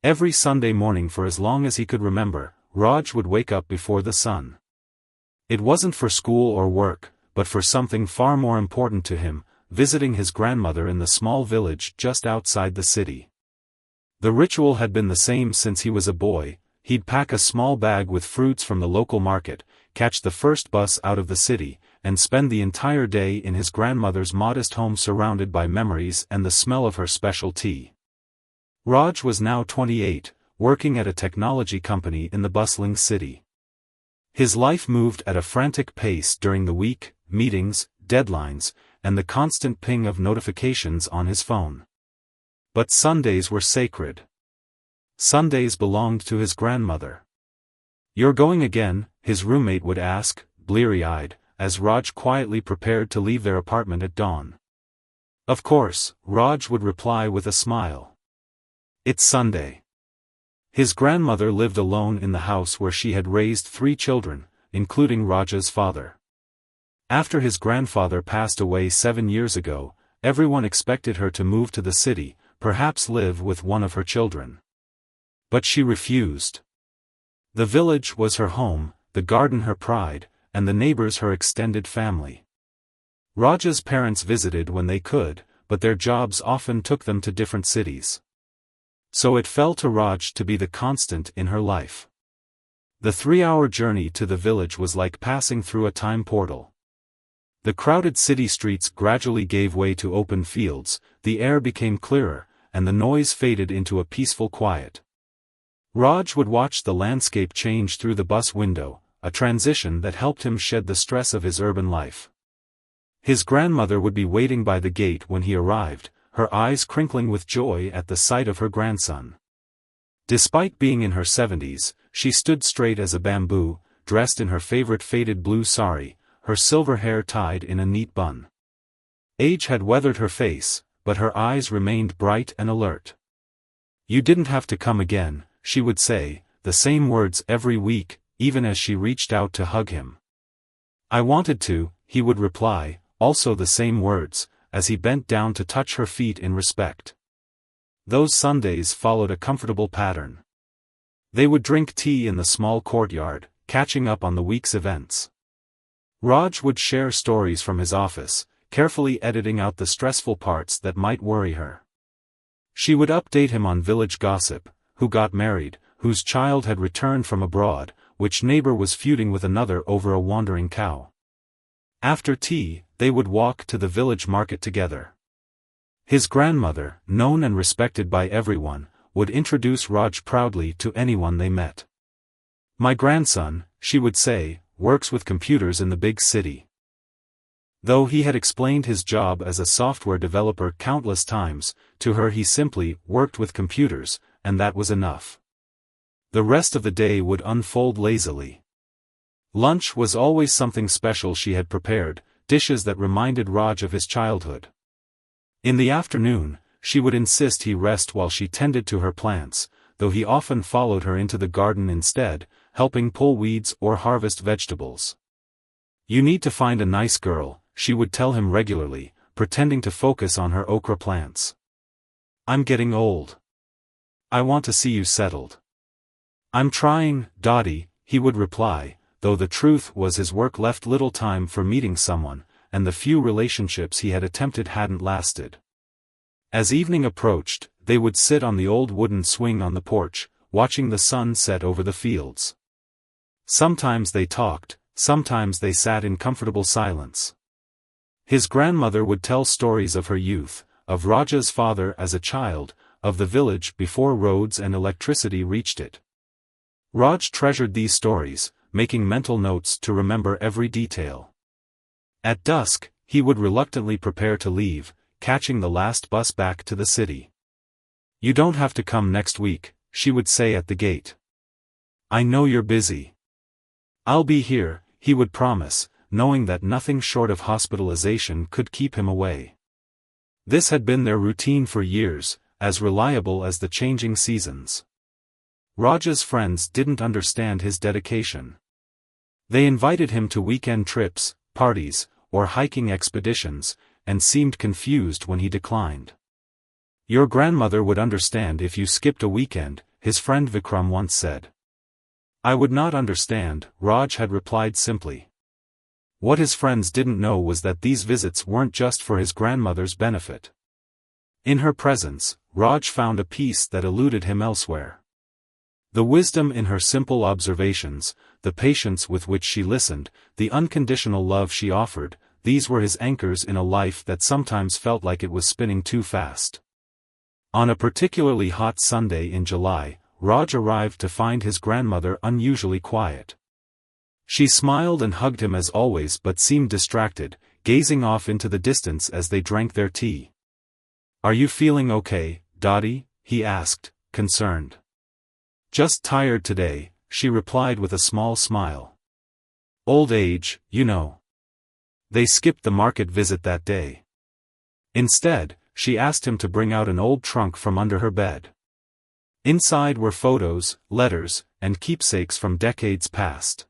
Every Sunday morning for as long as he could remember, Raj would wake up before the sun. It wasn't for school or work, but for something far more important to him, visiting his grandmother in the small village just outside the city. The ritual had been the same since he was a boy. He'd pack a small bag with fruits from the local market, catch the first bus out of the city, and spend the entire day in his grandmother's modest home surrounded by memories and the smell of her special tea. Raj was now 28, working at a technology company in the bustling city. His life moved at a frantic pace during the week, meetings, deadlines, and the constant ping of notifications on his phone. But Sundays were sacred. Sundays belonged to his grandmother. "You're going again?" his roommate would ask, bleary-eyed, as Raj quietly prepared to leave their apartment at dawn. "Of course," Raj would reply with a smile. "It's Sunday." His grandmother lived alone in the house where she had raised 3 children, including Raj's father. After his grandfather passed away 7 years ago, everyone expected her to move to the city, perhaps live with one of her children. But she refused. The village was her home, the garden her pride, and the neighbors her extended family. Raj's parents visited when they could, but their jobs often took them to different cities. So it fell to Raj to be the constant in her life. The 3-hour journey to the village was like passing through a time portal. The crowded city streets gradually gave way to open fields, the air became clearer, and the noise faded into a peaceful quiet. Raj would watch the landscape change through the bus window, a transition that helped him shed the stress of his urban life. His grandmother would be waiting by the gate when he arrived, her eyes crinkling with joy at the sight of her grandson. Despite being in her 70s, she stood straight as a bamboo, dressed in her favorite faded blue sari, her silver hair tied in a neat bun. Age had weathered her face, but her eyes remained bright and alert. "You didn't have to come again," she would say, the same words every week, even as she reached out to hug him. "I wanted to," he would reply, also the same words, as he bent down to touch her feet in respect. Those Sundays followed a comfortable pattern. They would drink tea in the small courtyard, catching up on the week's events. Raj would share stories from his office, carefully editing out the stressful parts that might worry her. She would update him on village gossip, who got married, whose child had returned from abroad, which neighbor was feuding with another over a wandering cow. After tea, they would walk to the village market together. His grandmother, known and respected by everyone, would introduce Raj proudly to anyone they met. "My grandson," she would say, "works with computers in the big city." Though he had explained his job as a software developer countless times, to her he simply worked with computers, and that was enough. The rest of the day would unfold lazily. Lunch was always something special she had prepared, dishes that reminded Raj of his childhood. In the afternoon, she would insist he rest while she tended to her plants, though he often followed her into the garden instead, helping pull weeds or harvest vegetables. "You need to find a nice girl," she would tell him regularly, pretending to focus on her okra plants. "I'm getting old. I want to see you settled." "I'm trying, Dottie," he would reply, though the truth was his work left little time for meeting someone, and the few relationships he had attempted hadn't lasted. As evening approached, they would sit on the old wooden swing on the porch, watching the sun set over the fields. Sometimes they talked, sometimes they sat in comfortable silence. His grandmother would tell stories of her youth, of Raja's father as a child, of the village before roads and electricity reached it. Raj treasured these stories, making mental notes to remember every detail. At dusk, he would reluctantly prepare to leave, catching the last bus back to the city. "You don't have to come next week," she would say at the gate. "I know you're busy." "I'll be here," he would promise, knowing that nothing short of hospitalization could keep him away. This had been their routine for years, as reliable as the changing seasons. Raj's friends didn't understand his dedication. They invited him to weekend trips, parties, or hiking expeditions, and seemed confused when he declined. "Your grandmother would understand if you skipped a weekend," his friend Vikram once said. I would not understand, Raj had replied simply. What his friends didn't know was that these visits weren't just for his grandmother's benefit. In her presence, Raj found a peace that eluded him elsewhere. The wisdom in her simple observations, the patience with which she listened, the unconditional love she offered, these were his anchors in a life that sometimes felt like it was spinning too fast. On a particularly hot Sunday in July, Raj arrived to find his grandmother unusually quiet. She smiled and hugged him as always but seemed distracted, gazing off into the distance as they drank their tea. Are you feeling okay, Dottie? He asked, concerned. Just tired today, she replied with a small smile. Old age, you know. They skipped the market visit that day. Instead, she asked him to bring out an old trunk from under her bed. Inside were photos, letters, and keepsakes from decades past.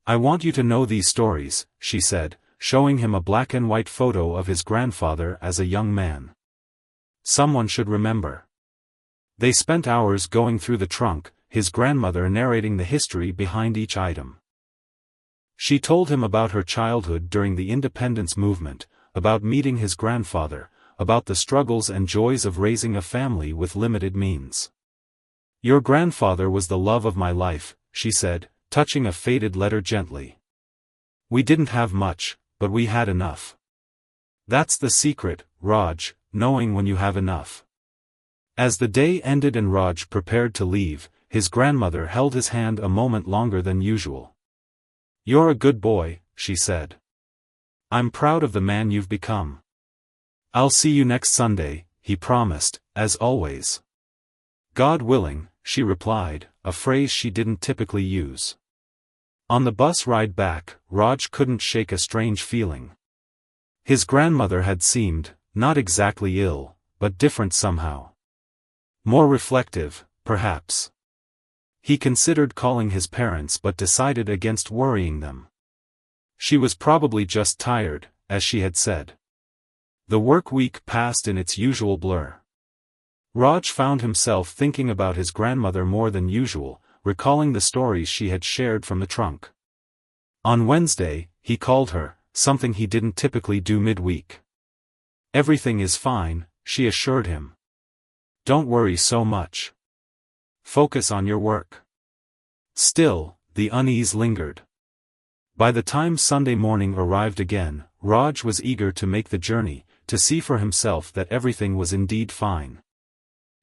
I want you to know these stories, she said, showing him a black and white photo of his grandfather as a young man. Someone should remember. They spent hours going through the trunk, his grandmother narrating the history behind each item. She told him about her childhood during the independence movement, about meeting his grandfather, about the struggles and joys of raising a family with limited means. Your grandfather was the love of my life, she said, touching a faded letter gently. We didn't have much, but we had enough. That's the secret, Raj, knowing when you have enough. As the day ended and Raj prepared to leave, his grandmother held his hand a moment longer than usual. You're a good boy, she said. I'm proud of the man you've become. I'll see you next Sunday, he promised, as always. God willing, she replied, a phrase she didn't typically use. On the bus ride back, Raj couldn't shake a strange feeling. His grandmother had seemed, not exactly ill, but different somehow. More reflective, perhaps. He considered calling his parents but decided against worrying them. She was probably just tired, as she had said. The work week passed in its usual blur. Raj found himself thinking about his grandmother more than usual, recalling the stories she had shared from the trunk. On Wednesday, he called her, something he didn't typically do midweek. Everything is fine, she assured him. Don't worry so much. Focus on your work. Still, the unease lingered. By the time Sunday morning arrived again, Raj was eager to make the journey, to see for himself that everything was indeed fine.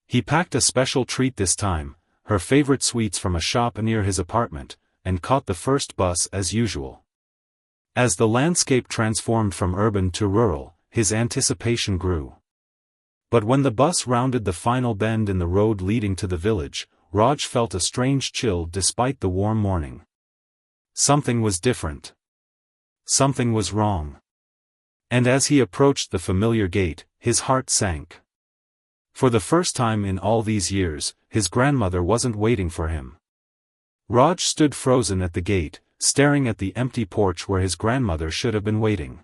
He packed a special treat this time, her favorite sweets from a shop near his apartment, and caught the first bus as usual. As the landscape transformed from urban to rural, his anticipation grew. But when the bus rounded the final bend in the road leading to the village, Raj felt a strange chill despite the warm morning. Something was different. Something was wrong. And as he approached the familiar gate, his heart sank. For the first time in all these years, his grandmother wasn't waiting for him. Raj stood frozen at the gate, staring at the empty porch where his grandmother should have been waiting.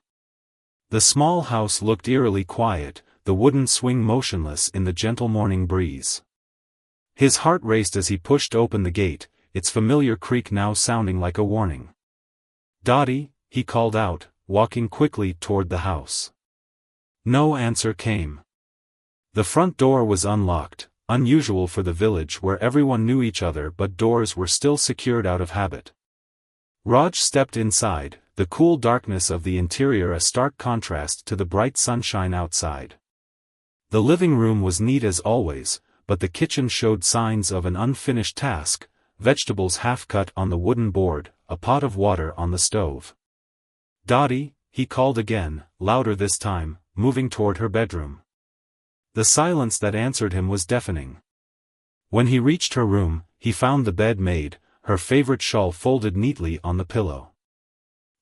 The small house looked eerily quiet, the wooden swing motionless in the gentle morning breeze. His heart raced as he pushed open the gate, its familiar creak now sounding like a warning. Dottie, he called out, walking quickly toward the house. No answer came. The front door was unlocked, unusual for the village where everyone knew each other but doors were still secured out of habit. Raj stepped inside, the cool darkness of the interior a stark contrast to the bright sunshine outside. The living room was neat as always, but the kitchen showed signs of an unfinished task, vegetables half-cut on the wooden board, a pot of water on the stove. Dottie, he called again, louder this time, moving toward her bedroom. The silence that answered him was deafening. When he reached her room, he found the bed made, her favorite shawl folded neatly on the pillow.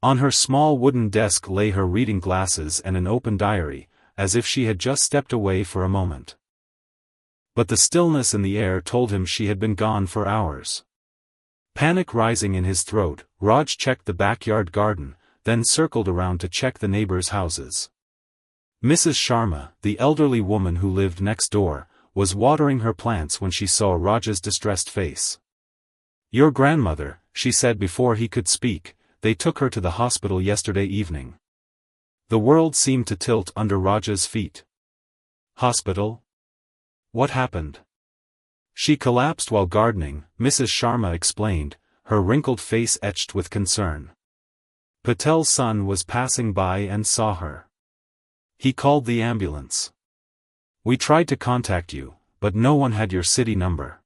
On her small wooden desk lay her reading glasses and an open diary, as if she had just stepped away for a moment. But the stillness in the air told him she had been gone for hours. Panic rising in his throat, Raj checked the backyard garden, then circled around to check the neighbors' houses. Mrs. Sharma, the elderly woman who lived next door, was watering her plants when she saw Raj's distressed face. "Your grandmother," she said before he could speak. "They took her to the hospital yesterday evening." The world seemed to tilt under Raj's feet. "Hospital? What happened?" "She collapsed while gardening," Mrs. Sharma explained, her wrinkled face etched with concern. "Patel's son was passing by and saw her. He called the ambulance. We tried to contact you, but no one had your city number."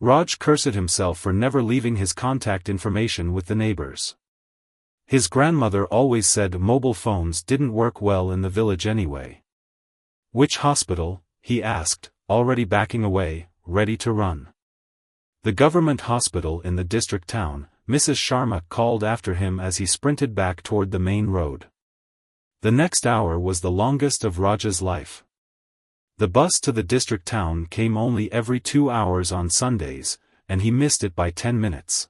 Raj cursed himself for never leaving his contact information with the neighbors. His grandmother always said mobile phones didn't work well in the village anyway. "Which hospital?" he asked, already backing away, ready to run. "The government hospital in the district town," Mrs. Sharma called after him as he sprinted back toward the main road. The next hour was the longest of Raj's life. The bus to the district town came only every 2 hours on Sundays, and he missed it by 10 minutes.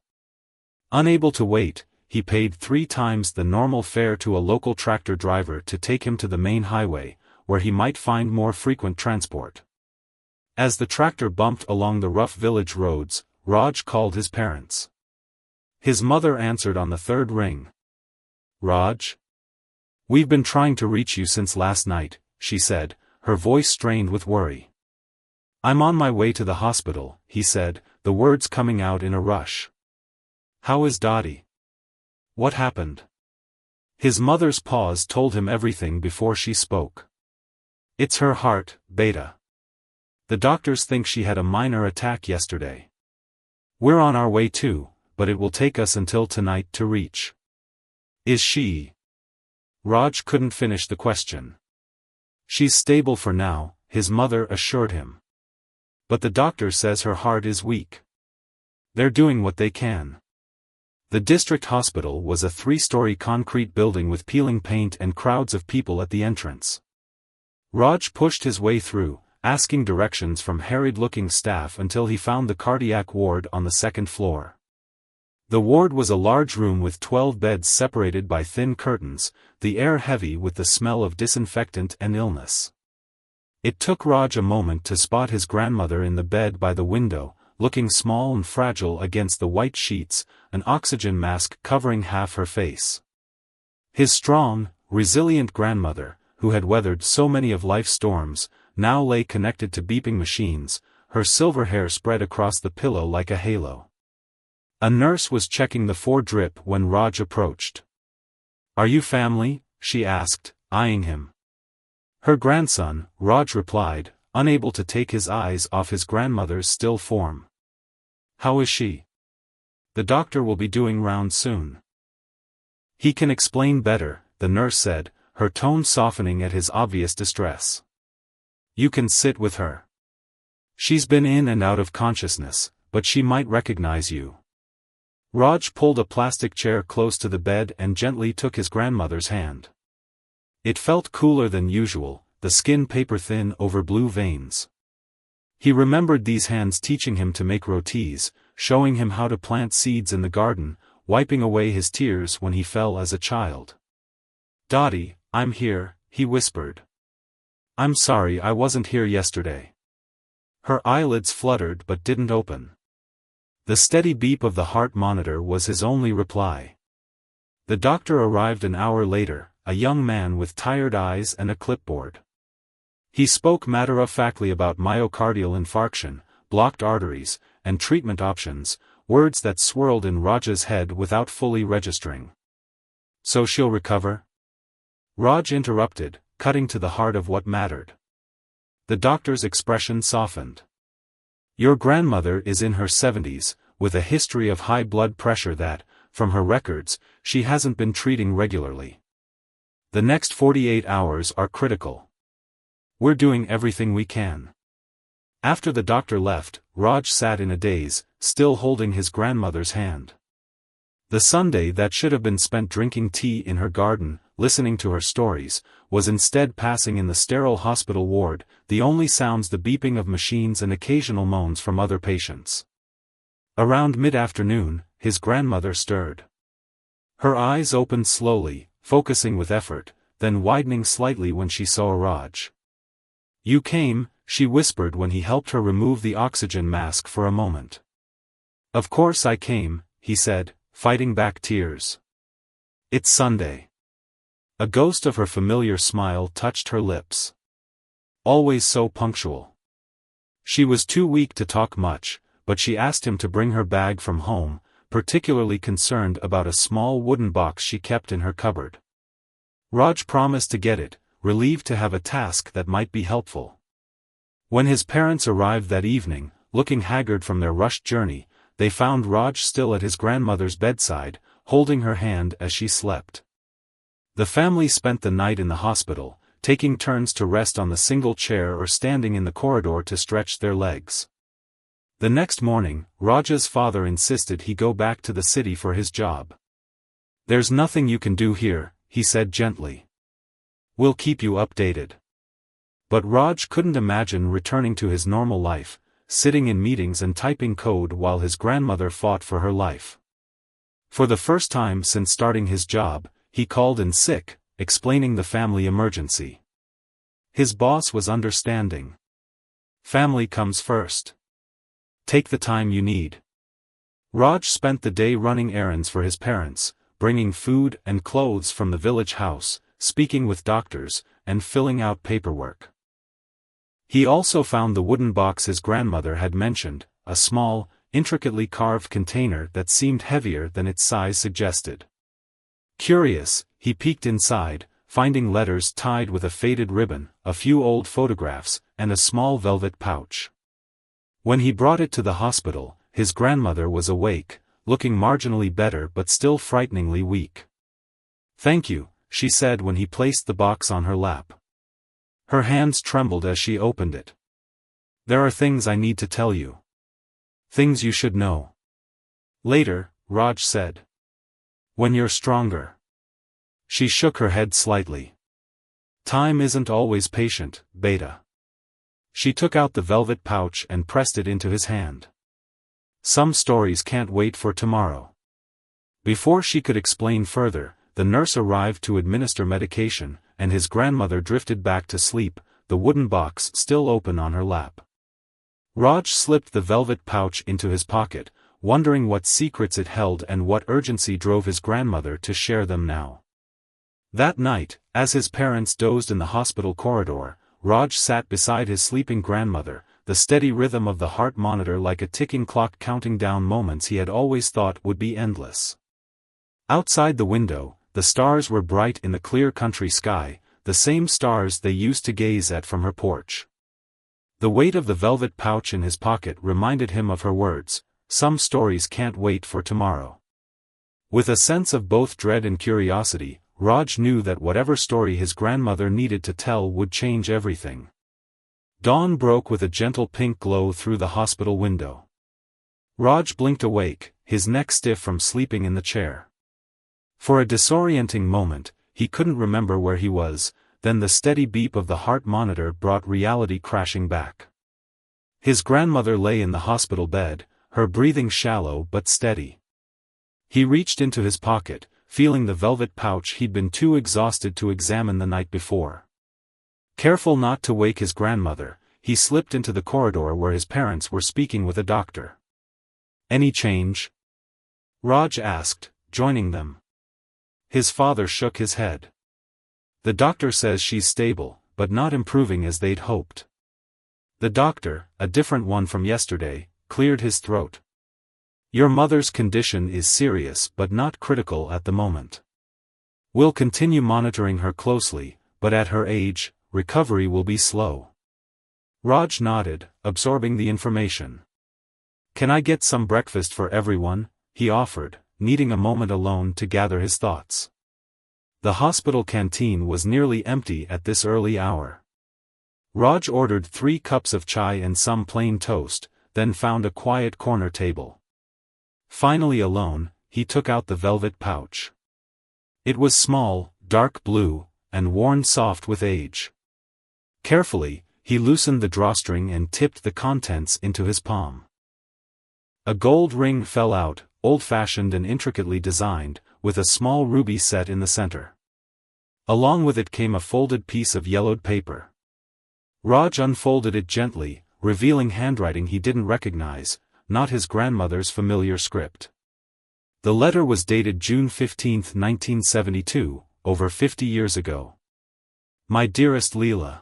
Unable to wait, he paid 3 times the normal fare to a local tractor driver to take him to the main highway, where he might find more frequent transport. As the tractor bumped along the rough village roads, Raj called his parents. His mother answered on the 3rd ring. "Raj? We've been trying to reach you since last night," she said, her voice strained with worry. "I'm on my way to the hospital," he said, the words coming out in a rush. "How is Dottie? What happened?" His mother's pause told him everything before she spoke. "It's her heart, Beta. The doctors think she had a minor attack yesterday. We're on our way too, but it will take us until tonight to reach." "Is she?" Raj couldn't finish the question. "She's stable for now," his mother assured him. "But the doctor says her heart is weak. They're doing what they can." The district hospital was a 3-story concrete building with peeling paint and crowds of people at the entrance. Raj pushed his way through, asking directions from harried-looking staff until he found the cardiac ward on the 2nd floor. The ward was a large room with 12 beds separated by thin curtains, the air heavy with the smell of disinfectant and illness. It took Raj a moment to spot his grandmother in the bed by the window, looking small and fragile against the white sheets, an oxygen mask covering half her face. His strong, resilient grandmother, who had weathered so many of life's storms, now lay connected to beeping machines, her silver hair spread across the pillow like a halo. A nurse was checking the 4-drip when Raj approached. "Are you family?" she asked, eyeing him. "Her grandson," Raj replied, unable to take his eyes off his grandmother's still form. "How is she?" "The doctor will be doing rounds soon. He can explain better," the nurse said, her tone softening at his obvious distress. "You can sit with her. She's been in and out of consciousness, but she might recognize you." Raj pulled a plastic chair close to the bed and gently took his grandmother's hand. It felt cooler than usual, the skin paper-thin over blue veins. He remembered these hands teaching him to make rotis, showing him how to plant seeds in the garden, wiping away his tears when he fell as a child. "Dottie, I'm here," he whispered. "I'm sorry I wasn't here yesterday." Her eyelids fluttered but didn't open. The steady beep of the heart monitor was his only reply. The doctor arrived an hour later, a young man with tired eyes and a clipboard. He spoke matter-of-factly about myocardial infarction, blocked arteries, and treatment options, words that swirled in Raj's head without fully registering. "So she'll recover?" Raj interrupted, cutting to the heart of what mattered. The doctor's expression softened. "Your grandmother is in her 70s, with a history of high blood pressure that, from her records, she hasn't been treating regularly. The next 48 hours are critical. We're doing everything we can." After the doctor left, Raj sat in a daze, still holding his grandmother's hand. The Sunday that should have been spent drinking tea in her garden, listening to her stories, was instead passing in the sterile hospital ward, the only sounds the beeping of machines and occasional moans from other patients. Around mid-afternoon, his grandmother stirred. Her eyes opened slowly, focusing with effort, then widening slightly when she saw Raj. "You came," she whispered when he helped her remove the oxygen mask for a moment. "Of course I came," he said, fighting back tears. "It's Sunday." A ghost of her familiar smile touched her lips. Always so punctual. She was too weak to talk much, but she asked him to bring her bag from home, particularly concerned about a small wooden box she kept in her cupboard. Raj promised to get it, relieved to have a task that might be helpful. When his parents arrived that evening, looking haggard from their rushed journey, they found Raj still at his grandmother's bedside, holding her hand as she slept. The family spent the night in the hospital, taking turns to rest on the single chair or standing in the corridor to stretch their legs. The next morning, Raj's father insisted he go back to the city for his job. "There's nothing you can do here," he said gently. "We'll keep you updated." But Raj couldn't imagine returning to his normal life, sitting in meetings and typing code while his grandmother fought for her life. For the first time since starting his job, he called in sick, explaining the family emergency. His boss was understanding. "Family comes first. Take the time you need." Raj spent the day running errands for his parents, bringing food and clothes from the village house, speaking with doctors, and filling out paperwork. He also found the wooden box his grandmother had mentioned, a small, intricately carved container that seemed heavier than its size suggested. Curious, he peeked inside, finding letters tied with a faded ribbon, a few old photographs, and a small velvet pouch. When he brought it to the hospital, his grandmother was awake, looking marginally better but still frighteningly weak. "Thank you," she said when he placed the box on her lap. Her hands trembled as she opened it. "There are things I need to tell you. Things you should know." "Later," Raj said. "When you're stronger." She shook her head slightly. "Time isn't always patient, Beta." She took out the velvet pouch and pressed it into his hand. "Some stories can't wait for tomorrow." Before she could explain further, the nurse arrived to administer medication, and his grandmother drifted back to sleep, the wooden box still open on her lap. Raj slipped the velvet pouch into his pocket, wondering what secrets it held and what urgency drove his grandmother to share them now. That night, as his parents dozed in the hospital corridor, Raj sat beside his sleeping grandmother, the steady rhythm of the heart monitor like a ticking clock counting down moments he had always thought would be endless. Outside the window, the stars were bright in the clear country sky, the same stars they used to gaze at from her porch. The weight of the velvet pouch in his pocket reminded him of her words, "Some stories can't wait for tomorrow." With a sense of both dread and curiosity, Raj knew that whatever story his grandmother needed to tell would change everything. Dawn broke with a gentle pink glow through the hospital window. Raj blinked awake, his neck stiff from sleeping in the chair. For a disorienting moment, he couldn't remember where he was, then the steady beep of the heart monitor brought reality crashing back. His grandmother lay in the hospital bed, her breathing shallow but steady. He reached into his pocket, feeling the velvet pouch he'd been too exhausted to examine the night before. Careful not to wake his grandmother, he slipped into the corridor where his parents were speaking with a doctor. "Any change?" Raj asked, joining them. His father shook his head. "The doctor says she's stable, but not improving as they'd hoped." The doctor, a different one from yesterday, cleared his throat. "Your mother's condition is serious but not critical at the moment. We'll continue monitoring her closely, but at her age, recovery will be slow." Raj nodded, absorbing the information. "Can I get some breakfast for everyone?" he offered, needing a moment alone to gather his thoughts. The hospital canteen was nearly empty at this early hour. Raj ordered 3 cups of chai and some plain toast, then found a quiet corner table. Finally alone, he took out the velvet pouch. It was small, dark blue, and worn soft with age. Carefully, he loosened the drawstring and tipped the contents into his palm. A gold ring fell out, old-fashioned and intricately designed, with a small ruby set in the center. Along with it came a folded piece of yellowed paper. Raj unfolded it gently, revealing handwriting he didn't recognize, not his grandmother's familiar script. The letter was dated June 15, 1972, over 50 years ago. My dearest Leela.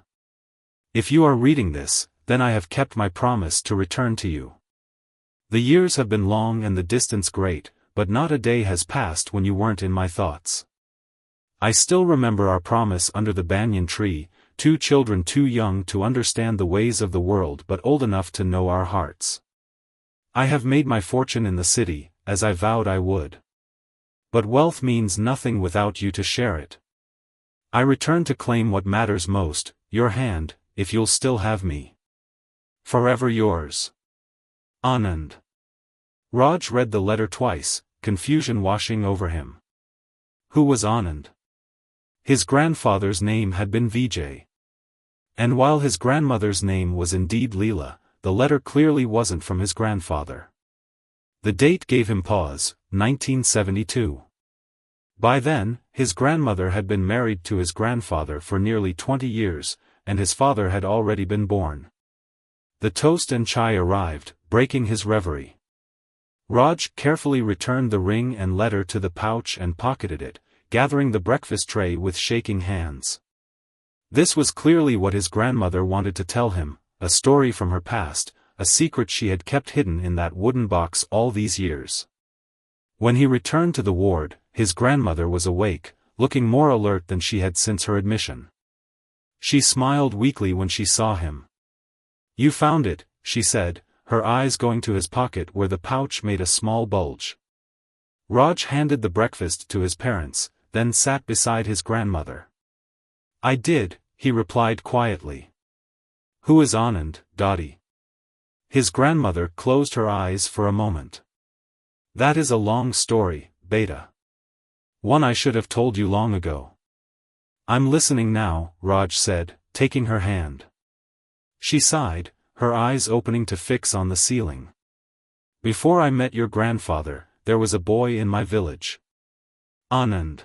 If you are reading this, then I have kept my promise to return to you. The years have been long and the distance great, but not a day has passed when you weren't in my thoughts. I still remember our promise under the banyan tree, 2 children too young to understand the ways of the world but old enough to know our hearts. I have made my fortune in the city, as I vowed I would. But wealth means nothing without you to share it. I return to claim what matters most, your hand, if you'll still have me. Forever yours. Anand. Raj read the letter twice, confusion washing over him. Who was Anand? His grandfather's name had been Vijay. And while his grandmother's name was indeed Leela, the letter clearly wasn't from his grandfather. The date gave him pause, 1972. By then, his grandmother had been married to his grandfather for nearly 20 years, and his father had already been born. The toast and chai arrived, breaking his reverie. Raj carefully returned the ring and letter to the pouch and pocketed it, gathering the breakfast tray with shaking hands. This was clearly what his grandmother wanted to tell him, a story from her past, a secret she had kept hidden in that wooden box all these years. When he returned to the ward, his grandmother was awake, looking more alert than she had since her admission. She smiled weakly when she saw him. You found it, she said, her eyes going to his pocket where the pouch made a small bulge. Raj handed the breakfast to his parents, then sat beside his grandmother. I did, he replied quietly. Who is Anand, Dottie? His grandmother closed her eyes for a moment. That is a long story, Beta. One I should have told you long ago. I'm listening now, Raj said, taking her hand. She sighed, her eyes opening to fix on the ceiling. Before I met your grandfather, there was a boy in my village. Anand.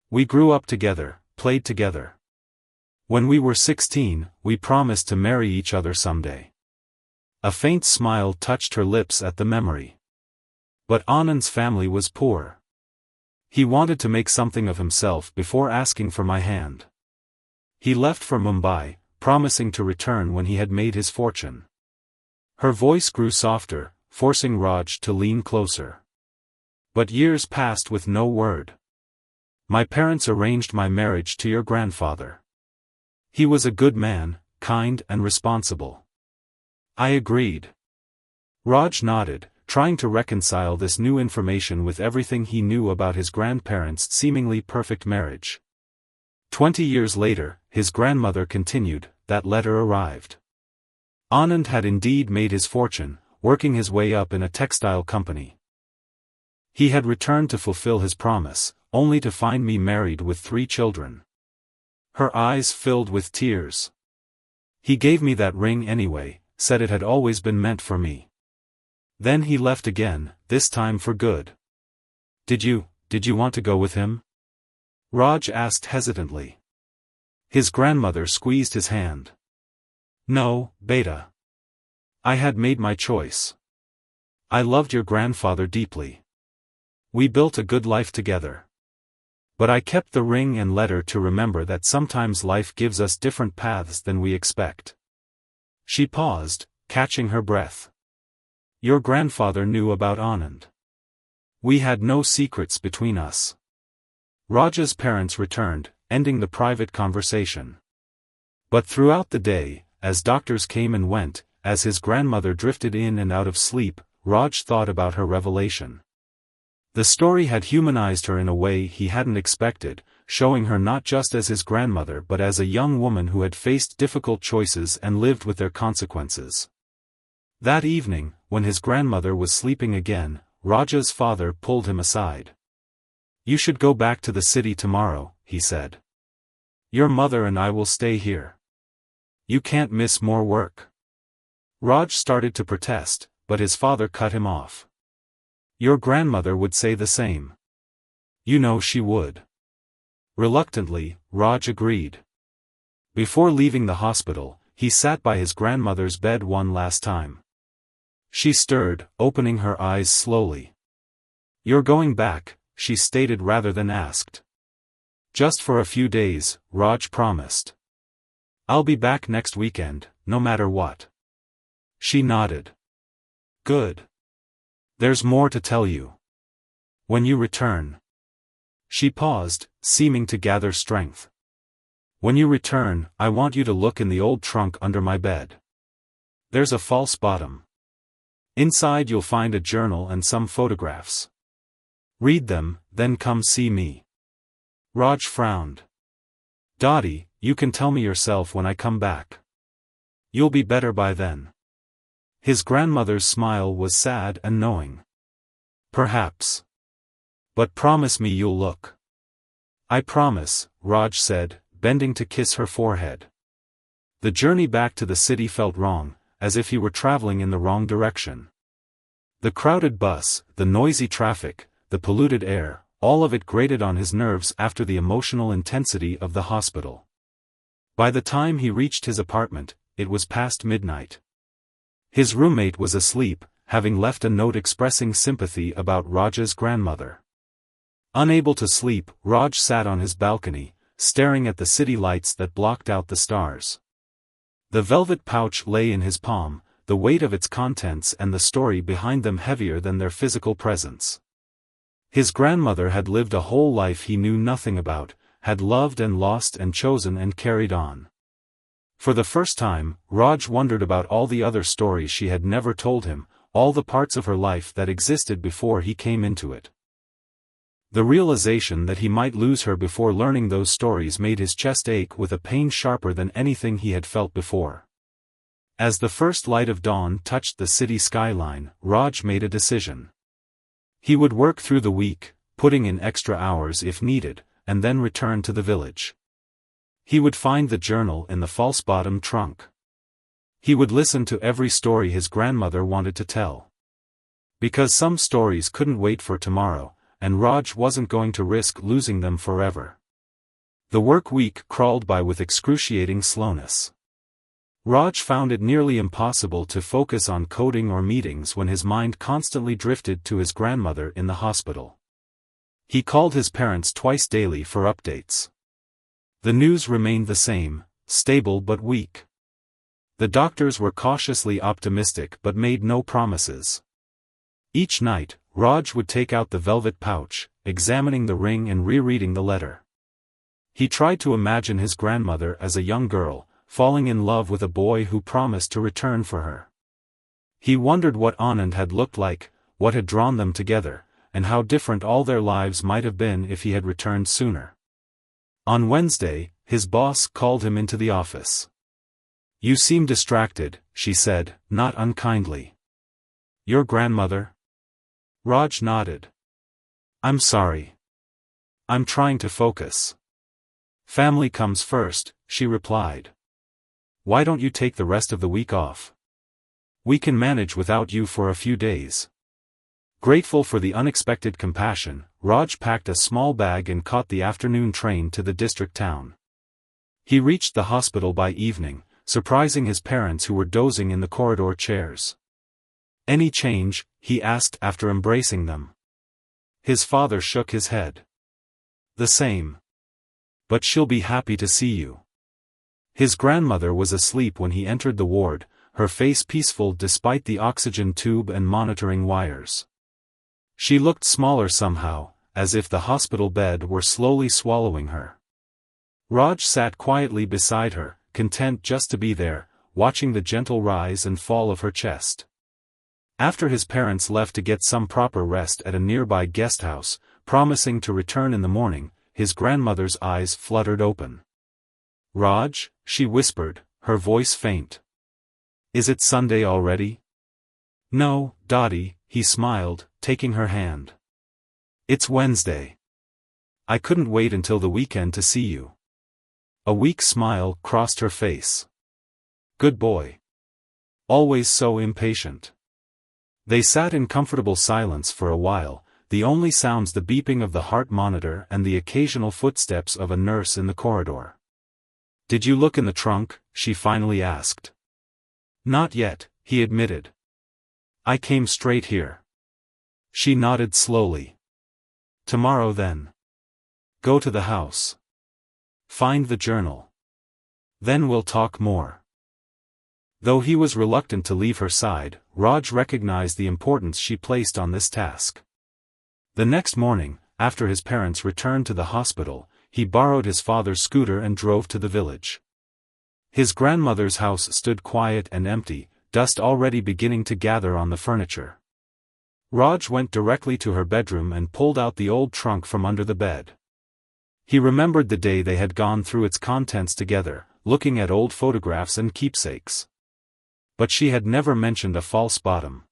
We grew up together, played together. When we were 16, we promised to marry each other someday. A faint smile touched her lips at the memory. But Anand's family was poor. He wanted to make something of himself before asking for my hand. He left for Mumbai, promising to return when he had made his fortune. Her voice grew softer, forcing Raj to lean closer. But years passed with no word. My parents arranged my marriage to your grandfather. He was a good man, kind and responsible. I agreed. Raj nodded, trying to reconcile this new information with everything he knew about his grandparents' seemingly perfect marriage. 20 years later, his grandmother continued, that letter arrived. Anand had indeed made his fortune, working his way up in a textile company. He had returned to fulfill his promise, only to find me married with 3 children. Her eyes filled with tears. He gave me that ring anyway, said it had always been meant for me. Then he left again, this time for good. Did you want to go with him? Raj asked hesitantly. His grandmother squeezed his hand. No, Beta. I had made my choice. I loved your grandfather deeply. We built a good life together. But I kept the ring and letter to remember that sometimes life gives us different paths than we expect. She paused, catching her breath. Your grandfather knew about Anand. We had no secrets between us. Raja's parents returned, ending the private conversation. But throughout the day, as doctors came and went, as his grandmother drifted in and out of sleep, Raj thought about her revelation. The story had humanized her in a way he hadn't expected, showing her not just as his grandmother but as a young woman who had faced difficult choices and lived with their consequences. That evening, when his grandmother was sleeping again, Raja's father pulled him aside. You should go back to the city tomorrow, he said. Your mother and I will stay here. You can't miss more work. Raj started to protest, but his father cut him off. Your grandmother would say the same. You know she would. Reluctantly, Raj agreed. Before leaving the hospital, he sat by his grandmother's bed one last time. She stirred, opening her eyes slowly. "You're going back," she stated rather than asked. "Just for a few days," Raj promised. "I'll be back next weekend, no matter what." She nodded. "Good. There's more to tell you. When you return." She paused, seeming to gather strength. "When you return, I want you to look in the old trunk under my bed. There's a false bottom. Inside you'll find a journal and some photographs. Read them, then come see me." Raj frowned. "Dottie, you can tell me yourself when I come back. You'll be better by then." His grandmother's smile was sad and knowing. "Perhaps. But promise me you'll look." "I promise," Raj said, bending to kiss her forehead. The journey back to the city felt wrong, as if he were traveling in the wrong direction. The crowded bus, the noisy traffic, the polluted air, all of it grated on his nerves after the emotional intensity of the hospital. By the time he reached his apartment, it was past midnight. His roommate was asleep, having left a note expressing sympathy about Raj's grandmother. Unable to sleep, Raj sat on his balcony, staring at the city lights that blocked out the stars. The velvet pouch lay in his palm, the weight of its contents and the story behind them heavier than their physical presence. His grandmother had lived a whole life he knew nothing about, had loved and lost and chosen and carried on. For the first time, Raj wondered about all the other stories she had never told him, all the parts of her life that existed before he came into it. The realization that he might lose her before learning those stories made his chest ache with a pain sharper than anything he had felt before. As the first light of dawn touched the city skyline, Raj made a decision. He would work through the week, putting in extra hours if needed, and then return to the village. He would find the journal in the false-bottom trunk. He would listen to every story his grandmother wanted to tell. Because some stories couldn't wait for tomorrow, and Raj wasn't going to risk losing them forever. The work week crawled by with excruciating slowness. Raj found it nearly impossible to focus on coding or meetings when his mind constantly drifted to his grandmother in the hospital. He called his parents twice daily for updates. The news remained the same, stable but weak. The doctors were cautiously optimistic but made no promises. Each night, Raj would take out the velvet pouch, examining the ring and rereading the letter. He tried to imagine his grandmother as a young girl, falling in love with a boy who promised to return for her. He wondered what Anand had looked like, what had drawn them together, and how different all their lives might have been if he had returned sooner. On Wednesday, his boss called him into the office. "You seem distracted," she said, not unkindly. "Your grandmother?" Raj nodded. "I'm sorry. I'm trying to focus." "Family comes first," she replied. "Why don't you take the rest of the week off? We can manage without you for a few days." Grateful for the unexpected compassion, Raj packed a small bag and caught the afternoon train to the district town. He reached the hospital by evening, surprising his parents who were dozing in the corridor chairs. "Any change?" he asked after embracing them. His father shook his head. "The same. But she'll be happy to see you." His grandmother was asleep when he entered the ward, her face peaceful despite the oxygen tube and monitoring wires. She looked smaller somehow, as if the hospital bed were slowly swallowing her. Raj sat quietly beside her, content just to be there, watching the gentle rise and fall of her chest. After his parents left to get some proper rest at a nearby guest house, promising to return in the morning, his grandmother's eyes fluttered open. "Raj," she whispered, her voice faint. "Is it Sunday already?" "No, Dottie," he smiled, taking her hand. "It's Wednesday. I couldn't wait until the weekend to see you." A weak smile crossed her face. "Good boy. Always so impatient." They sat in comfortable silence for a while, the only sounds the beeping of the heart monitor and the occasional footsteps of a nurse in the corridor. "Did you look in the trunk?" she finally asked. "Not yet," he admitted. "I came straight here." She nodded slowly. "Tomorrow then. Go to the house. Find the journal. Then we'll talk more." Though he was reluctant to leave her side, Raj recognized the importance she placed on this task. The next morning, after his parents returned to the hospital, he borrowed his father's scooter and drove to the village. His grandmother's house stood quiet and empty, dust already beginning to gather on the furniture. Raj went directly to her bedroom and pulled out the old trunk from under the bed. He remembered the day they had gone through its contents together, looking at old photographs and keepsakes. But she had never mentioned a false bottom.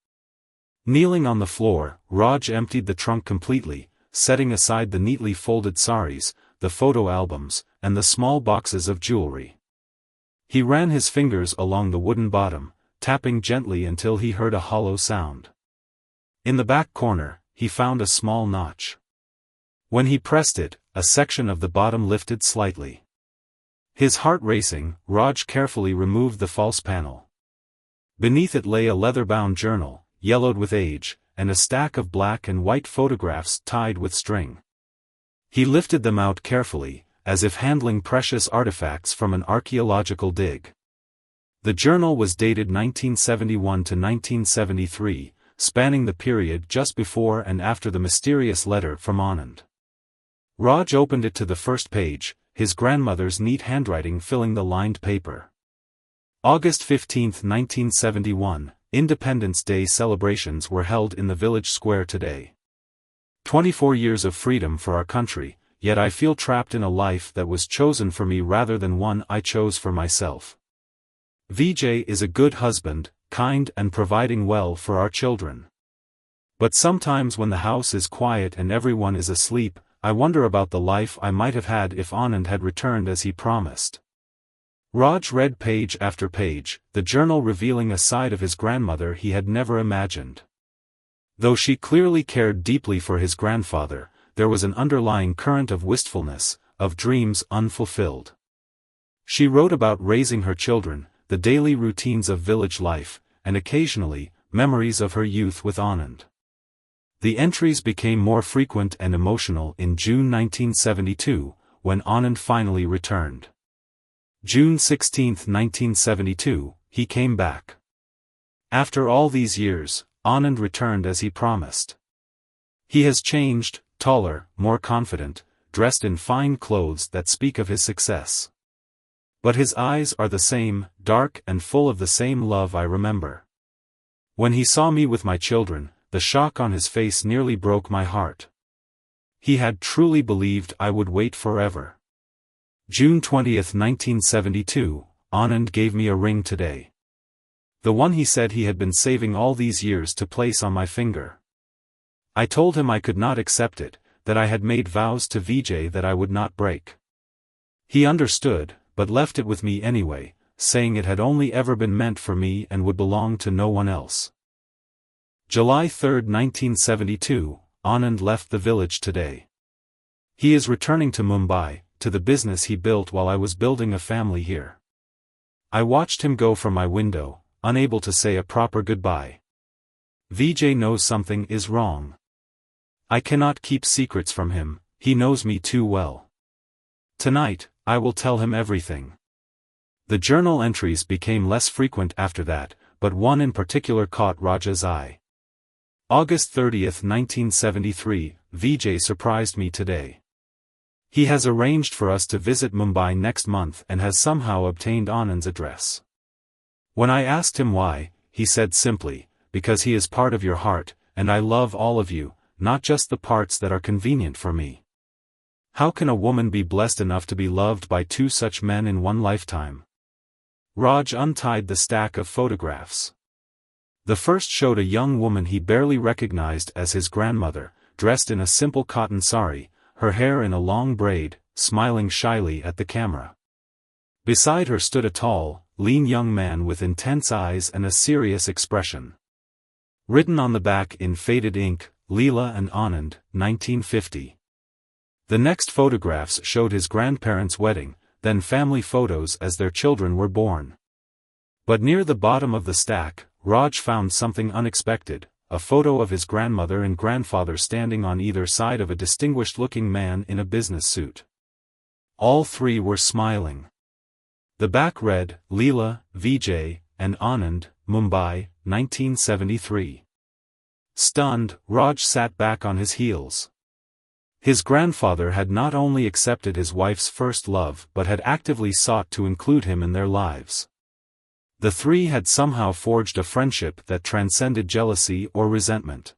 Kneeling on the floor, Raj emptied the trunk completely, setting aside the neatly folded saris, the photo albums, and the small boxes of jewelry. He ran his fingers along the wooden bottom, tapping gently until he heard a hollow sound. In the back corner, he found a small notch. When he pressed it, a section of the bottom lifted slightly. His heart racing, Raj carefully removed the false panel. Beneath it lay a leather-bound journal, yellowed with age, and a stack of black and white photographs tied with string. He lifted them out carefully, as if handling precious artifacts from an archaeological dig. The journal was dated 1971 to 1973, spanning the period just before and after the mysterious letter from Anand. Raj opened it to the first page, his grandmother's neat handwriting filling the lined paper. August 15, 1971, Independence Day celebrations were held in the village square today. 24 years of freedom for our country, yet I feel trapped in a life that was chosen for me rather than one I chose for myself. Vijay is a good husband, kind and providing well for our children. But sometimes when the house is quiet and everyone is asleep, I wonder about the life I might have had if Anand had returned as he promised. Raj read page after page, the journal revealing a side of his grandmother he had never imagined. Though she clearly cared deeply for his grandfather, there was an underlying current of wistfulness, of dreams unfulfilled. She wrote about raising her children, the daily routines of village life, and occasionally, memories of her youth with Anand. The entries became more frequent and emotional in June 1972, when Anand finally returned. June 16, 1972, he came back. After all these years, Anand returned as he promised. He has changed, taller, more confident, dressed in fine clothes that speak of his success. But his eyes are the same, dark and full of the same love I remember. When he saw me with my children, the shock on his face nearly broke my heart. He had truly believed I would wait forever. June 20, 1972, Anand gave me a ring today. The one he said he had been saving all these years to place on my finger. I told him I could not accept it, that I had made vows to Vijay that I would not break. He understood, but left it with me anyway, saying it had only ever been meant for me and would belong to no one else. July 3, 1972, Anand left the village today. He is returning to Mumbai, to the business he built while I was building a family here. I watched him go from my window, unable to say a proper goodbye. Vijay knows something is wrong. I cannot keep secrets from him, he knows me too well. Tonight, I will tell him everything. The journal entries became less frequent after that, but one in particular caught Raja's eye. August 30, 1973, Vijay surprised me today. He has arranged for us to visit Mumbai next month and has somehow obtained Anand's address. When I asked him why, he said simply, because he is part of your heart, and I love all of you, not just the parts that are convenient for me. How can a woman be blessed enough to be loved by two such men in one lifetime? Raj untied the stack of photographs. The first showed a young woman he barely recognized as his grandmother, dressed in a simple cotton sari, her hair in a long braid, smiling shyly at the camera. Beside her stood a tall, lean young man with intense eyes and a serious expression. Written on the back in faded ink, Leela and Anand, 1950. The next photographs showed his grandparents' wedding, then family photos as their children were born. But near the bottom of the stack, Raj found something unexpected, a photo of his grandmother and grandfather standing on either side of a distinguished-looking man in a business suit. All three were smiling. The back read, Leela, Vijay, and Anand, Mumbai, 1973. Stunned, Raj sat back on his heels. His grandfather had not only accepted his wife's first love but had actively sought to include him in their lives. The three had somehow forged a friendship that transcended jealousy or resentment.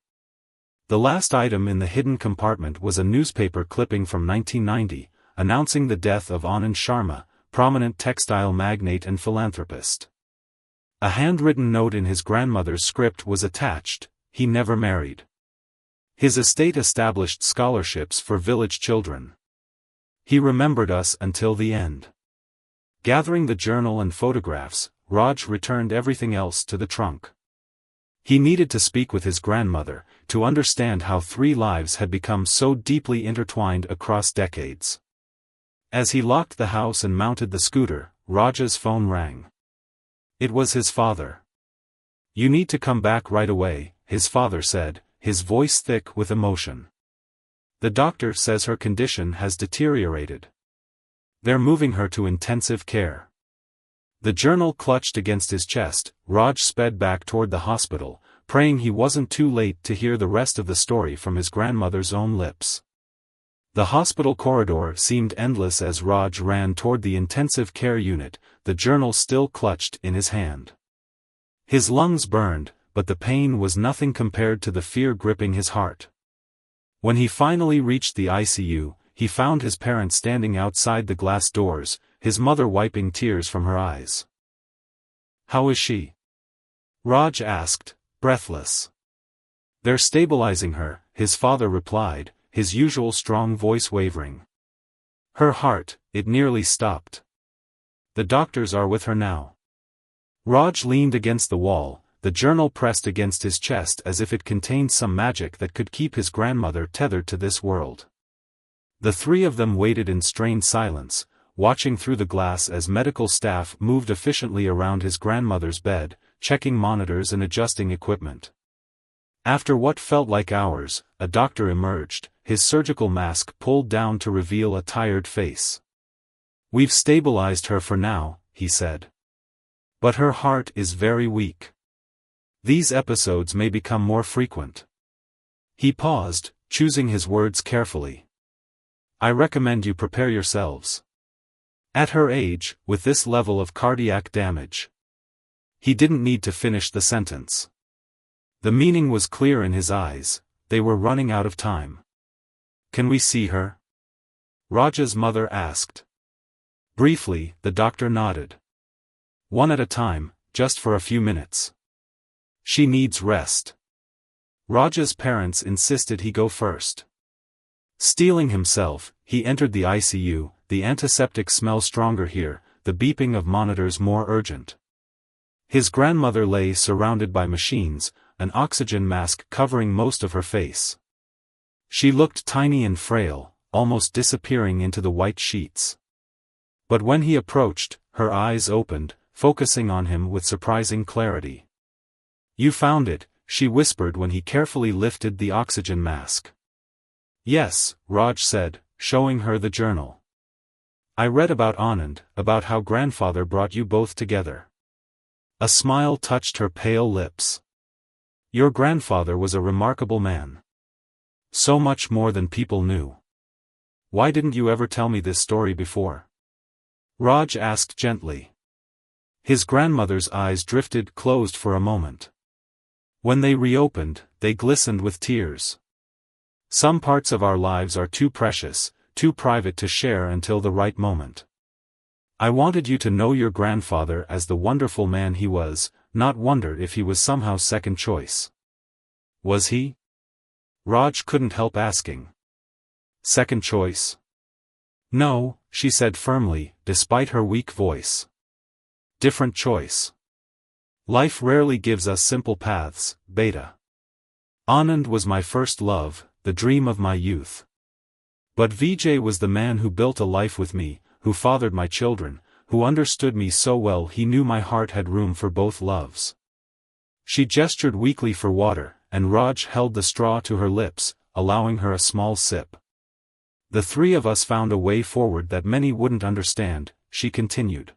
The last item in the hidden compartment was a newspaper clipping from 1990, announcing the death of Anand Sharma, prominent textile magnate and philanthropist. A handwritten note in his grandmother's script was attached: he never married. His estate established scholarships for village children. He remembered us until the end. Gathering the journal and photographs, Raj returned everything else to the trunk. He needed to speak with his grandmother, to understand how three lives had become so deeply intertwined across decades. As he locked the house and mounted the scooter, Raj's phone rang. It was his father. "You need to come back right away," his father said, his voice thick with emotion. "The doctor says her condition has deteriorated. They're moving her to intensive care." The journal clutched against his chest. Raj sped back toward the hospital, praying he wasn't too late to hear the rest of the story from his grandmother's own lips. The hospital corridor seemed endless as Raj ran toward the intensive care unit, the journal still clutched in his hand. His lungs burned, but the pain was nothing compared to the fear gripping his heart. When he finally reached the ICU, he found his parents standing outside the glass doors, his mother wiping tears from her eyes. "How is she?" Raj asked, breathless. "They're stabilizing her," his father replied, his usual strong voice wavering. "Her heart, it nearly stopped. The doctors are with her now." Raj leaned against the wall, the journal pressed against his chest as if it contained some magic that could keep his grandmother tethered to this world. The three of them waited in strained silence, watching through the glass as medical staff moved efficiently around his grandmother's bed, checking monitors and adjusting equipment. After what felt like hours, a doctor emerged, his surgical mask pulled down to reveal a tired face. "We've stabilized her for now," he said. "But her heart is very weak. These episodes may become more frequent." He paused, choosing his words carefully. "I recommend you prepare yourselves. At her age, with this level of cardiac damage." He didn't need to finish the sentence. The meaning was clear in his eyes, they were running out of time. "Can we see her?" Raj's mother asked. Briefly, the doctor nodded. "One at a time, just for a few minutes. She needs rest." Raj's parents insisted he go first. Steeling himself, he entered the ICU, the antiseptic smell stronger here, the beeping of monitors more urgent. His grandmother lay surrounded by machines, an oxygen mask covering most of her face. She looked tiny and frail, almost disappearing into the white sheets. But when he approached, her eyes opened, focusing on him with surprising clarity. "You found it," she whispered when he carefully lifted the oxygen mask. "Yes," Raj said, showing her the journal. "I read about Anand, about how grandfather brought you both together." A smile touched her pale lips. "Your grandfather was a remarkable man. So much more than people knew. Why didn't you ever tell me this story before?" Raj asked gently. His grandmother's eyes drifted closed for a moment. When they reopened, they glistened with tears. "Some parts of our lives are too precious, too private to share until the right moment. I wanted you to know your grandfather as the wonderful man he was, not wonder if he was somehow second choice." "Was he?" Raj couldn't help asking. "Second choice?" "No," she said firmly, despite her weak voice. "Different choice. Life rarely gives us simple paths, Beta. Anand was my first love, the dream of my youth. But Vijay was the man who built a life with me, who fathered my children, who understood me so well he knew my heart had room for both loves. She gestured weakly for water, and Raj held the straw to her lips, allowing her a small sip. The three of us found a way forward that many wouldn't understand, she continued.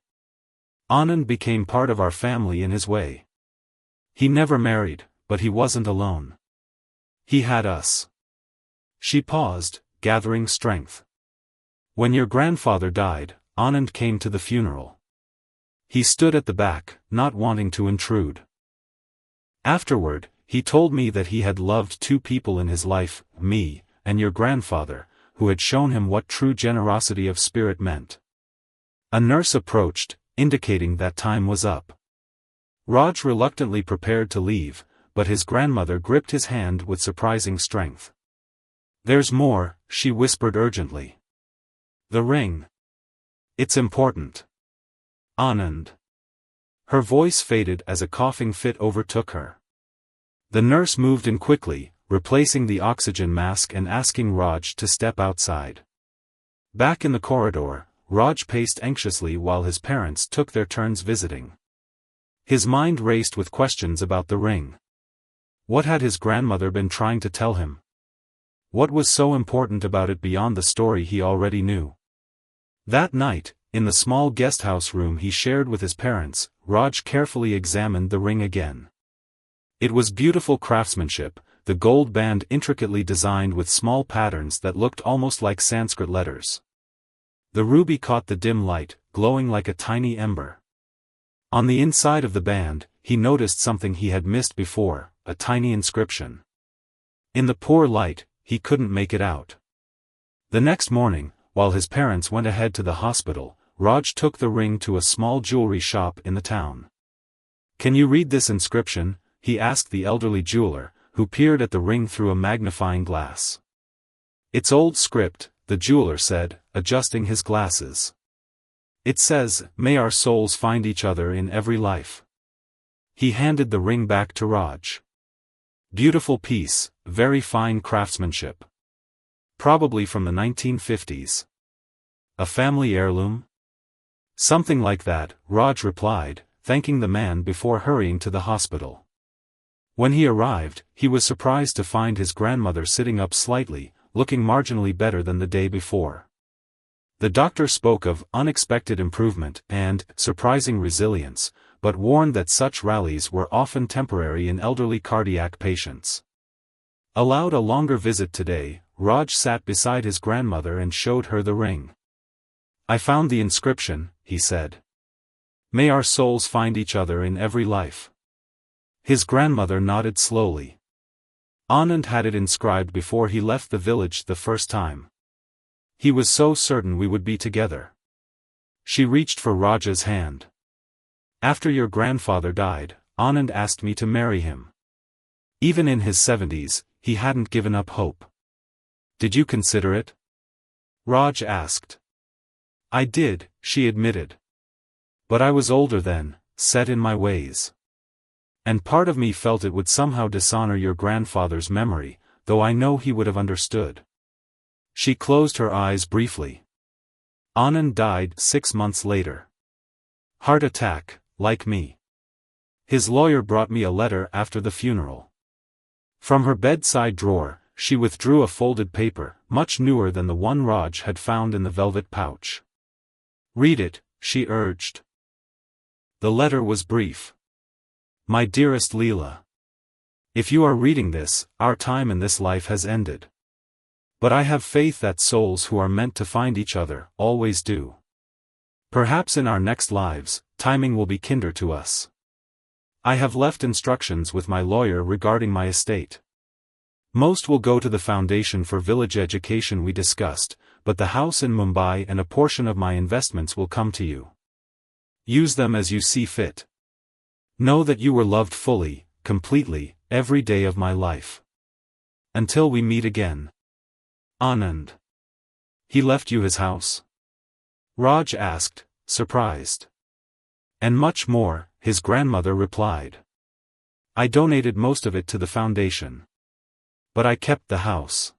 Anand became part of our family in his way. He never married, but he wasn't alone. He had us. She paused, gathering strength. When your grandfather died, Anand came to the funeral. He stood at the back, not wanting to intrude. Afterward, he told me that he had loved two people in his life, me, and your grandfather, who had shown him what true generosity of spirit meant. A nurse approached, indicating that time was up. Raj reluctantly prepared to leave, but his grandmother gripped his hand with surprising strength. "There's more," she whispered urgently. "The ring. It's important. Anand." Her voice faded as a coughing fit overtook her. The nurse moved in quickly, replacing the oxygen mask and asking Raj to step outside. Back in the corridor, Raj paced anxiously while his parents took their turns visiting. His mind raced with questions about the ring. What had his grandmother been trying to tell him? What was so important about it beyond the story he already knew? That night, in the small guesthouse room he shared with his parents, Raj carefully examined the ring again. It was beautiful craftsmanship, the gold band intricately designed with small patterns that looked almost like Sanskrit letters. The ruby caught the dim light, glowing like a tiny ember. On the inside of the band, he noticed something he had missed before, a tiny inscription. In the poor light, he couldn't make it out. The next morning, while his parents went ahead to the hospital, Raj took the ring to a small jewelry shop in the town. "Can you read this inscription?" he asked the elderly jeweler, who peered at the ring through a magnifying glass. "It's old script," the jeweler said, adjusting his glasses. "It says, 'May our souls find each other in every life.'" He handed the ring back to Raj. "Beautiful piece, very fine craftsmanship. Probably from the 1950s. A family heirloom?" "Something like that," Raj replied, thanking the man before hurrying to the hospital. When he arrived, he was surprised to find his grandmother sitting up slightly, looking marginally better than the day before. The doctor spoke of unexpected improvement and surprising resilience, but warned that such rallies were often temporary in elderly cardiac patients. Allowed a longer visit today, Raj sat beside his grandmother and showed her the ring. "I found the inscription," he said. "May our souls find each other in every life." His grandmother nodded slowly. Anand had it inscribed before he left the village the first time. He was so certain we would be together. She reached for Raj's hand. "After your grandfather died, Anand asked me to marry him. Even in his 70s, he hadn't given up hope. Did you consider it?" Raj asked. "I did," she admitted. "But I was older then, set in my ways. And part of me felt it would somehow dishonor your grandfather's memory, though I know he would have understood." She closed her eyes briefly. "Anand died 6 months later. Heart attack, like me. His lawyer brought me a letter after the funeral." From her bedside drawer, she withdrew a folded paper, much newer than the one Raj had found in the velvet pouch. "Read it," she urged. The letter was brief. "My dearest Leela. If you are reading this, our time in this life has ended. But I have faith that souls who are meant to find each other, always do. Perhaps in our next lives, timing will be kinder to us. I have left instructions with my lawyer regarding my estate. Most will go to the foundation for village education we discussed, but the house in Mumbai and a portion of my investments will come to you. Use them as you see fit. Know that you were loved fully, completely, every day of my life. Until we meet again. Anand." "He left you his house?" Raj asked, surprised. "And much more," his grandmother replied. "I donated most of it to the foundation. But I kept the house.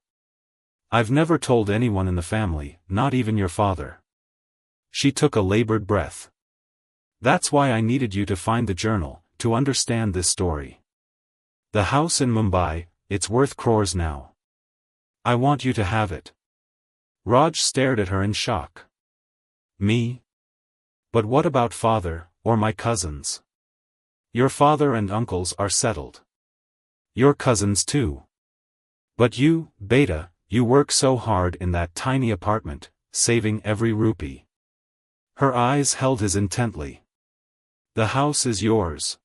I've never told anyone in the family, not even your father. She took a labored breath. That's why I needed you to find the journal, to understand this story. The house in Mumbai, it's worth crores now. I want you to have it. Raj stared at her in shock. Me? But what about father, or my cousins? Your father and uncles are settled. Your cousins too. But you, Beta, you work so hard in that tiny apartment, saving every rupee. Her eyes held his intently. The house is yours.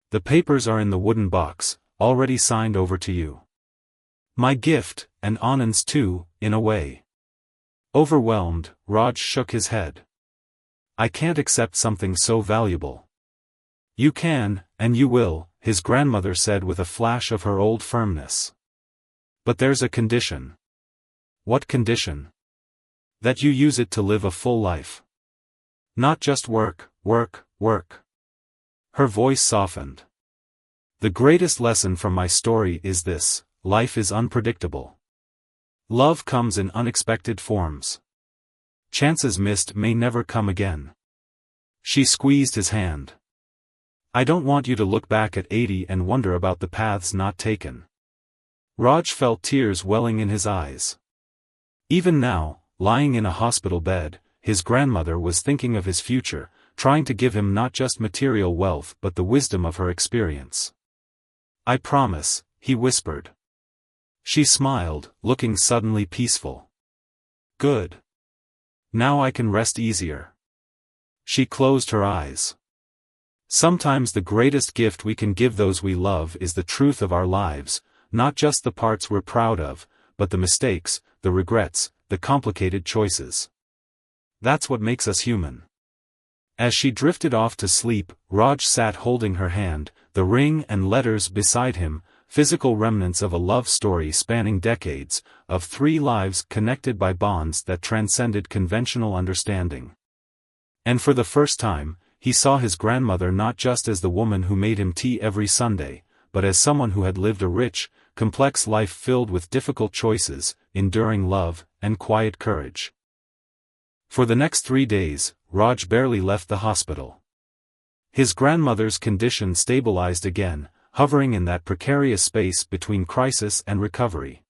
The papers are in the wooden box, already signed over to you. My gift, and Anand's too, in a way. Overwhelmed, Raj shook his head. I can't accept something so valuable. You can, and you will, his grandmother said with a flash of her old firmness. But there's a condition. What condition? That you use it to live a full life. Not just work, work, work. Her voice softened. The greatest lesson from my story is this: life is unpredictable. Love comes in unexpected forms. Chances missed may never come again. She squeezed his hand. I don't want you to look back at 80 and wonder about the paths not taken. Raj felt tears welling in his eyes. Even now, lying in a hospital bed, his grandmother was thinking of his future, trying to give him not just material wealth but the wisdom of her experience. I promise, he whispered. She smiled, looking suddenly peaceful. Good. Now I can rest easier. She closed her eyes. Sometimes the greatest gift we can give those we love is the truth of our lives, not just the parts we're proud of, but the mistakes, the regrets, the complicated choices. That's what makes us human. As she drifted off to sleep, Raj sat holding her hand, the ring and letters beside him, physical remnants of a love story spanning decades, of 3 lives connected by bonds that transcended conventional understanding. And for the first time, he saw his grandmother not just as the woman who made him tea every Sunday, but as someone who had lived a rich, complex life filled with difficult choices, enduring love, and quiet courage. For the next 3 days, Raj barely left the hospital. His grandmother's condition stabilized again, hovering in that precarious space between crisis and recovery.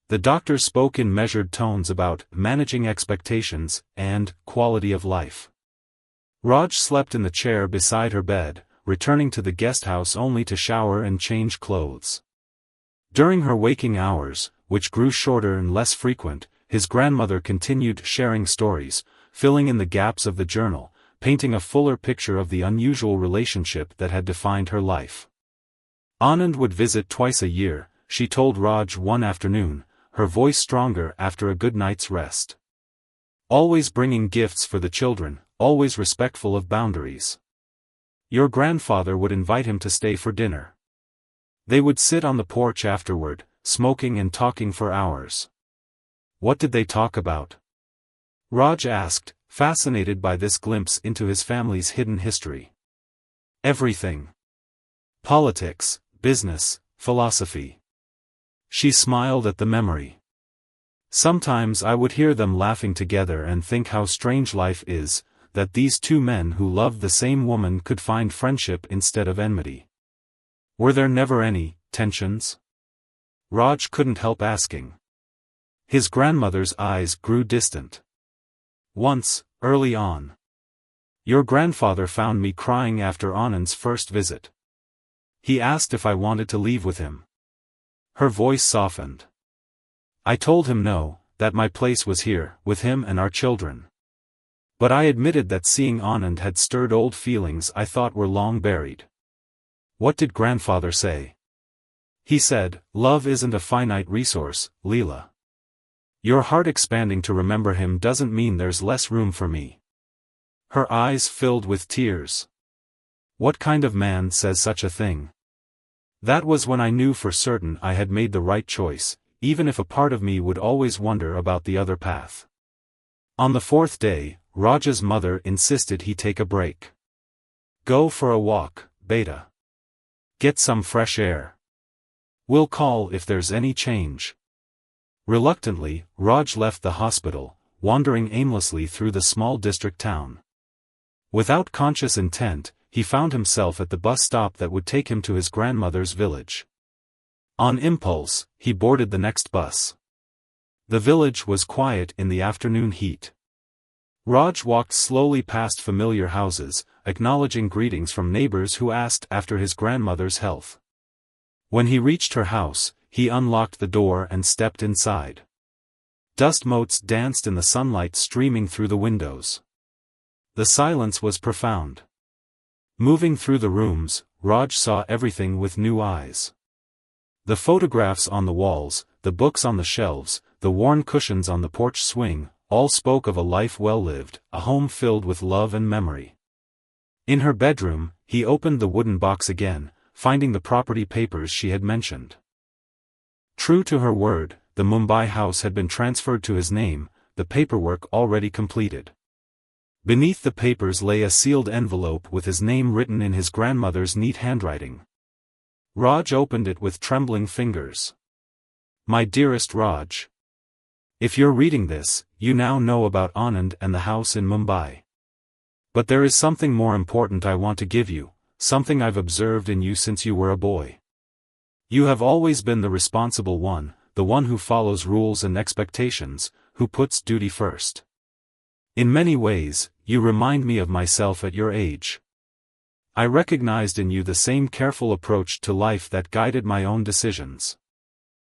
The doctors spoke in measured tones about managing expectations and quality of life. Raj slept in the chair beside her bed, returning to the guest house only to shower and change clothes. During her waking hours, which grew shorter and less frequent, his grandmother continued sharing stories, filling in the gaps of the journal, painting a fuller picture of the unusual relationship that had defined her life. Anand would visit twice a year, she told Raj one afternoon, her voice stronger after a good night's rest. Always bringing gifts for the children, always respectful of boundaries. Your grandfather would invite him to stay for dinner. They would sit on the porch afterward, smoking and talking for hours. What did they talk about? Raj asked, fascinated by this glimpse into his family's hidden history. Everything. Politics, business, philosophy. She smiled at the memory. Sometimes I would hear them laughing together and think how strange life is, that these 2 men who loved the same woman could find friendship instead of enmity. Were there never any tensions? Raj couldn't help asking. His grandmother's eyes grew distant. Once, early on. Your grandfather found me crying after Anand's first visit. He asked if I wanted to leave with him. Her voice softened. I told him no, that my place was here, with him and our children. But I admitted that seeing Anand had stirred old feelings I thought were long buried. What did grandfather say? He said, love isn't a finite resource, Leela. Your heart expanding to remember him doesn't mean there's less room for me. Her eyes filled with tears. What kind of man says such a thing? That was when I knew for certain I had made the right choice, even if a part of me would always wonder about the other path. On the 4th day, Raj's mother insisted he take a break. Go for a walk, Beta. Get some fresh air. We'll call if there's any change. Reluctantly, Raj left the hospital, wandering aimlessly through the small district town. Without conscious intent, he found himself at the bus stop that would take him to his grandmother's village. On impulse, he boarded the next bus. The village was quiet in the afternoon heat. Raj walked slowly past familiar houses, acknowledging greetings from neighbors who asked after his grandmother's health. When he reached her house, he unlocked the door and stepped inside. Dust motes danced in the sunlight streaming through the windows. The silence was profound. Moving through the rooms, Raj saw everything with new eyes. The photographs on the walls, the books on the shelves, the worn cushions on the porch swing, all spoke of a life well lived, a home filled with love and memory. In her bedroom, he opened the wooden box again, finding the property papers she had mentioned. True to her word, the Mumbai house had been transferred to his name, the paperwork already completed. Beneath the papers lay a sealed envelope with his name written in his grandmother's neat handwriting. Raj opened it with trembling fingers. My dearest Raj. If you're reading this, you now know about Anand and the house in Mumbai. But there is something more important I want to give you, something I've observed in you since you were a boy. You have always been the responsible one, the one who follows rules and expectations, who puts duty first. In many ways, you remind me of myself at your age. I recognized in you the same careful approach to life that guided my own decisions.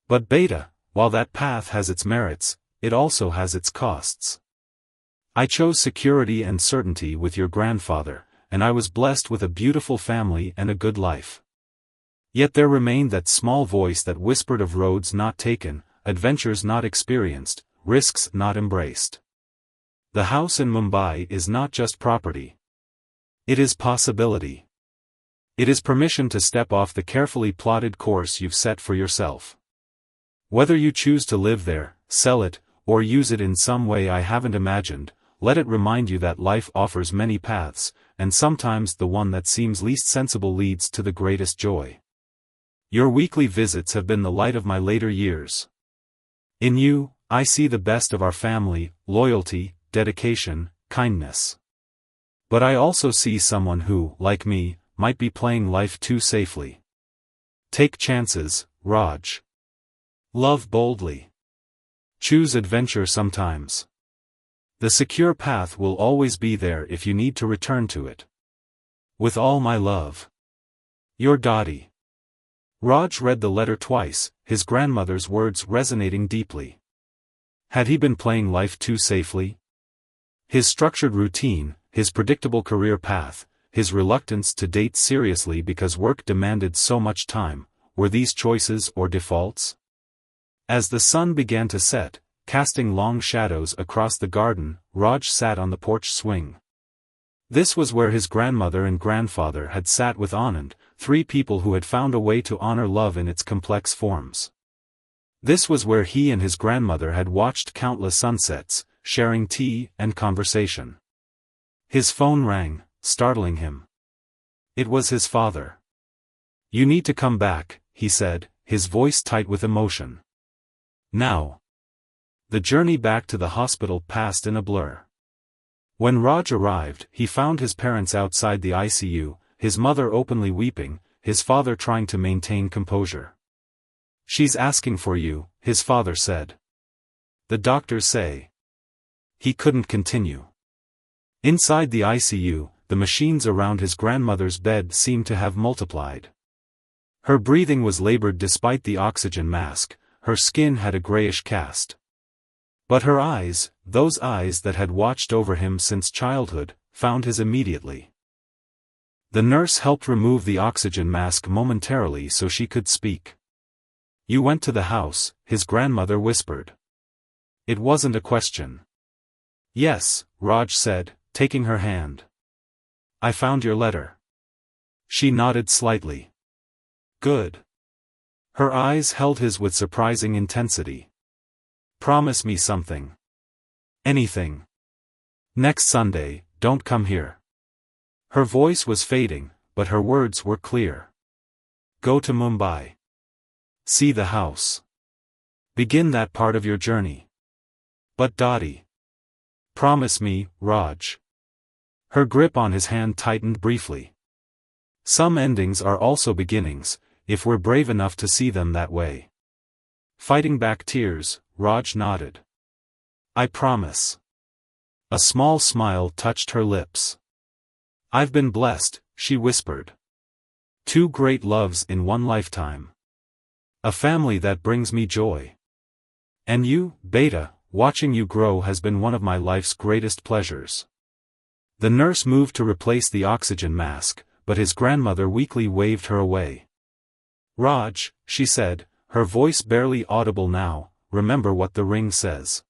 But Beta, while that path has its merits, it also has its costs. I chose security and certainty with your grandfather, and I was blessed with a beautiful family and a good life. Yet there remained that small voice that whispered of roads not taken, adventures not experienced, risks not embraced. The house in Mumbai is not just property. It is possibility. It is permission to step off the carefully plotted course you've set for yourself. Whether you choose to live there, sell it, or use it in some way I haven't imagined, let it remind you that life offers many paths, and sometimes the one that seems least sensible leads to the greatest joy. Your weekly visits have been the light of my later years. In you, I see the best of our family, loyalty, dedication, kindness. But I also see someone who, like me, might be playing life too safely. Take chances, Raj. Love boldly. Choose adventure sometimes. The secure path will always be there if you need to return to it. With all my love. Your Dottie. Raj read the letter twice, his grandmother's words resonating deeply. Had he been playing life too safely? His structured routine, his predictable career path, his reluctance to date seriously because work demanded so much time, were these choices or defaults? As the sun began to set, casting long shadows across the garden, Raj sat on the porch swing. This was where his grandmother and grandfather had sat with Anand, three people who had found a way to honor love in its complex forms. This was where he and his grandmother had watched countless sunsets, sharing tea and conversation. His phone rang, startling him. It was his father. You need to come back, he said, his voice tight with emotion. Now. The journey back to the hospital passed in a blur. When Raj arrived, he found his parents outside the ICU, his mother openly weeping, his father trying to maintain composure. She's asking for you, his father said. The doctors say. He couldn't continue. Inside the ICU, the machines around his grandmother's bed seemed to have multiplied. Her breathing was labored despite the oxygen mask, her skin had a grayish cast. But her eyes, those eyes that had watched over him since childhood, found his immediately. The nurse helped remove the oxygen mask momentarily so she could speak. You went to the house, his grandmother whispered. It wasn't a question. Yes, Raj said, taking her hand. I found your letter. She nodded slightly. Good. Her eyes held his with surprising intensity. Promise me something. Anything. Next Sunday, don't come here. Her voice was fading, but her words were clear. Go to Mumbai. See the house. Begin that part of your journey. But Dottie. Promise me, Raj. Her grip on his hand tightened briefly. Some endings are also beginnings, if we're brave enough to see them that way. Fighting back tears, Raj nodded. I promise. A small smile touched her lips. I've been blessed, she whispered. 2 great loves in one lifetime. A family that brings me joy. And you, Beta, watching you grow has been one of my life's greatest pleasures. The nurse moved to replace the oxygen mask, but his grandmother weakly waved her away. Raj, she said, her voice barely audible now, remember what the ring says.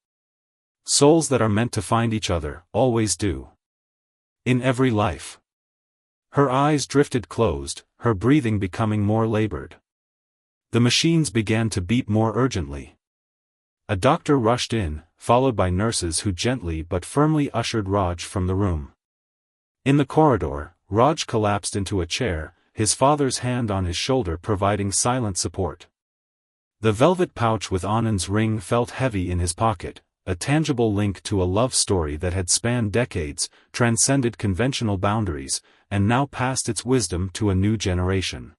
Souls that are meant to find each other, always do. In every life. Her eyes drifted closed, her breathing becoming more labored. The machines began to beat more urgently. A doctor rushed in, followed by nurses who gently but firmly ushered Raj from the room. In the corridor, Raj collapsed into a chair, his father's hand on his shoulder providing silent support. The velvet pouch with Anand's ring felt heavy in his pocket, a tangible link to a love story that had spanned decades, transcended conventional boundaries, and now passed its wisdom to a new generation.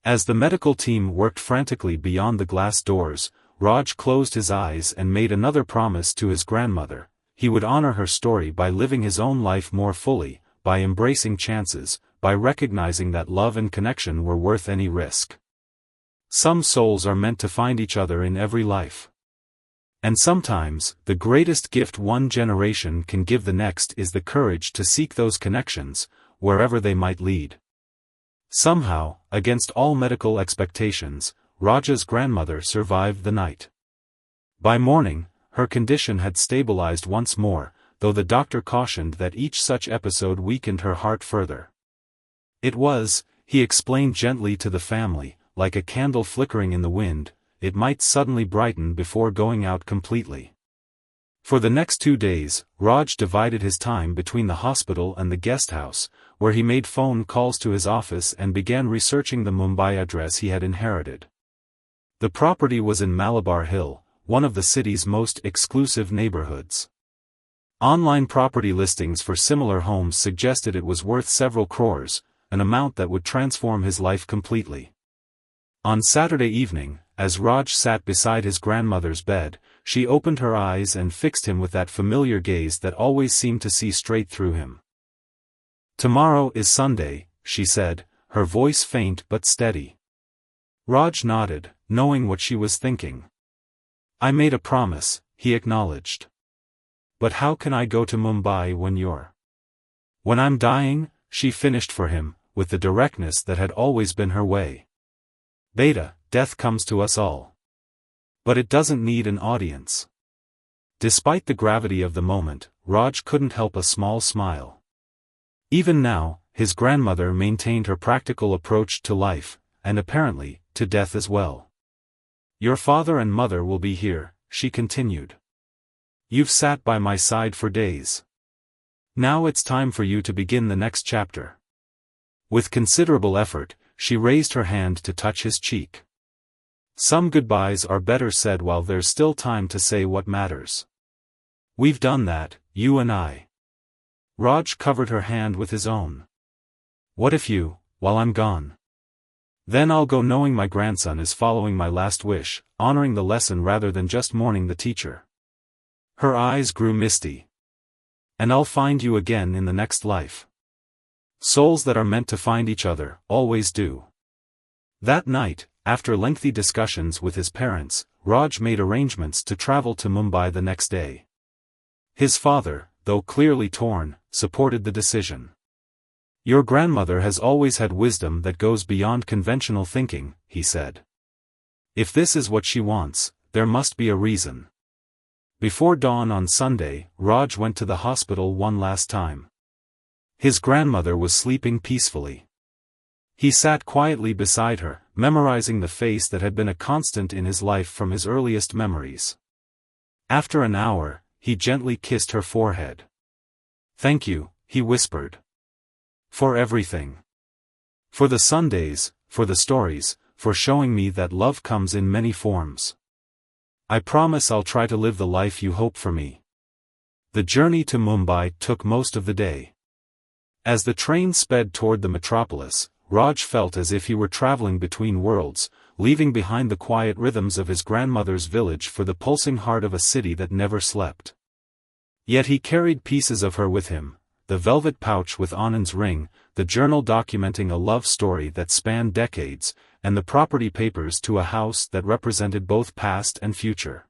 As the medical team worked frantically beyond the glass doors, Raj closed his eyes and made another promise to his grandmother. He would honor her story by living his own life more fully, by embracing chances, by recognizing that love and connection were worth any risk. Some souls are meant to find each other in every life. And sometimes, the greatest gift one generation can give the next is the courage to seek those connections, wherever they might lead. Somehow, against all medical expectations, Raja's grandmother survived the night. By morning, her condition had stabilized once more, though the doctor cautioned that each such episode weakened her heart further. It was, he explained gently to the family, like a candle flickering in the wind, it might suddenly brighten before going out completely. For the next 2 days, Raj divided his time between the hospital and the guest house, where he made phone calls to his office and began researching the Mumbai address he had inherited. The property was in Malabar Hill, one of the city's most exclusive neighborhoods. Online property listings for similar homes suggested it was worth several crores, an amount that would transform his life completely. On Saturday evening, as Raj sat beside his grandmother's bed, she opened her eyes and fixed him with that familiar gaze that always seemed to see straight through him. Tomorrow is Sunday, she said, her voice faint but steady. Raj nodded, knowing what she was thinking. I made a promise, he acknowledged. But how can I go to Mumbai when I'm dying, she finished for him, with the directness that had always been her way. Beta, death comes to us all. But it doesn't need an audience. Despite the gravity of the moment, Raj couldn't help a small smile. Even now, his grandmother maintained her practical approach to life, and apparently, to death as well. Your father and mother will be here, she continued. You've sat by my side for days. Now it's time for you to begin the next chapter. With considerable effort, she raised her hand to touch his cheek. Some goodbyes are better said while there's still time to say what matters. We've done that, you and I. Raj covered her hand with his own. What if while I'm gone? Then I'll go knowing my grandson is following my last wish, honoring the lesson rather than just mourning the teacher. Her eyes grew misty. And I'll find you again in the next life. Souls that are meant to find each other, always do. That night, after lengthy discussions with his parents, Raj made arrangements to travel to Mumbai the next day. His father, though clearly torn, supported the decision. Your grandmother has always had wisdom that goes beyond conventional thinking, he said. If this is what she wants, there must be a reason. Before dawn on Sunday, Raj went to the hospital one last time. His grandmother was sleeping peacefully. He sat quietly beside her, memorizing the face that had been a constant in his life from his earliest memories. After an hour, he gently kissed her forehead. Thank you, he whispered. For everything. For the Sundays, for the stories, for showing me that love comes in many forms. I promise I'll try to live the life you hope for me. The journey to Mumbai took most of the day. As the train sped toward the metropolis, Raj felt as if he were traveling between worlds, leaving behind the quiet rhythms of his grandmother's village for the pulsing heart of a city that never slept. Yet he carried pieces of her with him, the velvet pouch with Anand's ring, the journal documenting a love story that spanned decades, and the property papers to a house that represented both past and future.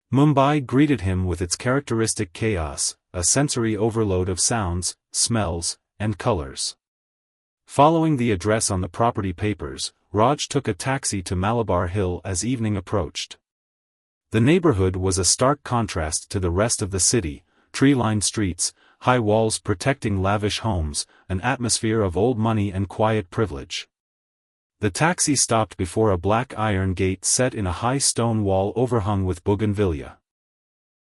Mumbai greeted him with its characteristic chaos, a sensory overload of sounds, smells, and colors. Following the address on the property papers, Raj took a taxi to Malabar Hill as evening approached. The neighborhood was a stark contrast to the rest of the city: tree-lined streets, high walls protecting lavish homes, an atmosphere of old money and quiet privilege. The taxi stopped before a black iron gate set in a high stone wall overhung with bougainvillea.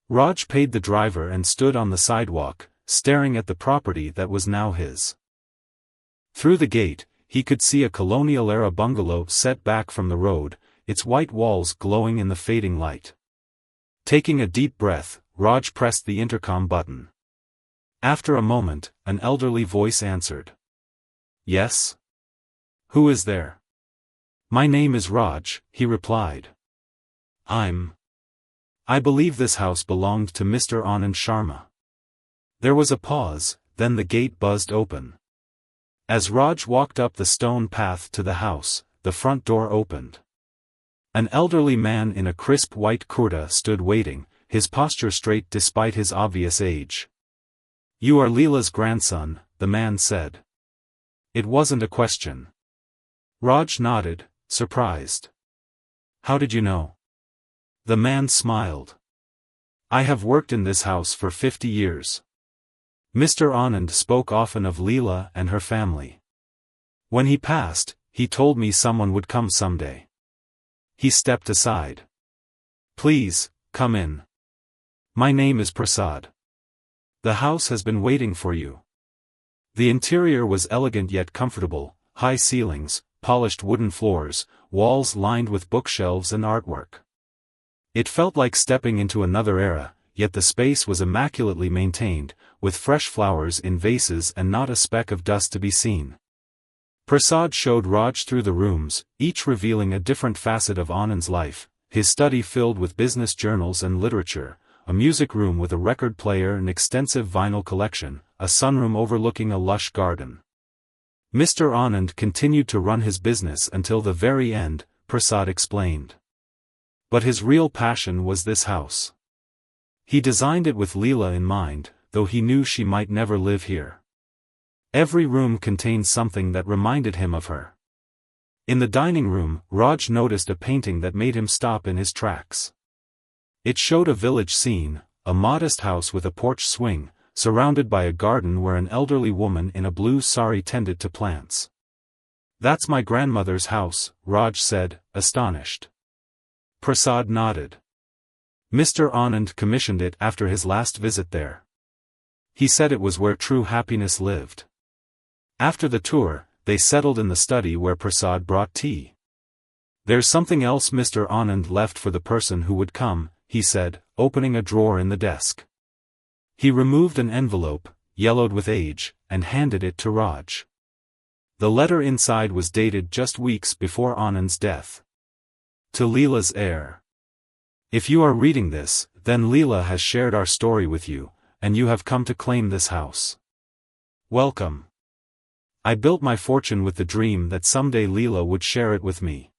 Raj paid the driver and stood on the sidewalk, staring at the property that was now his. Through the gate, he could see a colonial-era bungalow set back from the road, its white walls glowing in the fading light. Taking a deep breath, Raj pressed the intercom button. After a moment, an elderly voice answered. "Yes? Who is there?" "My name is Raj," he replied. I believe this house belonged to Mr. Anand Sharma." There was a pause, then the gate buzzed open. As Raj walked up the stone path to the house, the front door opened. An elderly man in a crisp white kurta stood waiting, his posture straight despite his obvious age. "You are Leela's grandson," the man said. It wasn't a question. Raj nodded, surprised. "How did you know?" The man smiled. "I have worked in this house for 50 years. Mr. Anand spoke often of Leela and her family. When he passed, he told me someone would come someday." He stepped aside. "Please, come in. My name is Prasad. The house has been waiting for you." The interior was elegant yet comfortable: high ceilings, polished wooden floors, walls lined with bookshelves and artwork. It felt like stepping into another era, yet the space was immaculately maintained, with fresh flowers in vases and not a speck of dust to be seen. Prasad showed Raj through the rooms, each revealing a different facet of Anand's life: his study filled with business journals and literature, a music room with a record player and extensive vinyl collection, a sunroom overlooking a lush garden. Mr. Anand continued to run his business until the very end, Prasad explained. But his real passion was this house. He designed it with Leela in mind, though he knew she might never live here. Every room contained something that reminded him of her. In the dining room, Raj noticed a painting that made him stop in his tracks. It showed a village scene, a modest house with a porch swing, surrounded by a garden where an elderly woman in a blue sari tended to plants. "That's my grandmother's house," Raj said, astonished. Prasad nodded. "Mr. Anand commissioned it after his last visit there. He said it was where true happiness lived." After the tour, they settled in the study where Prasad brought tea. "There's something else Mr. Anand left for the person who would come," he said, opening a drawer in the desk. He removed an envelope, yellowed with age, and handed it to Raj. The letter inside was dated just weeks before Anand's death. "To Leela's heir. If you are reading this, then Leela has shared our story with you, and you have come to claim this house. Welcome. I built my fortune with the dream that someday Leela would share it with me.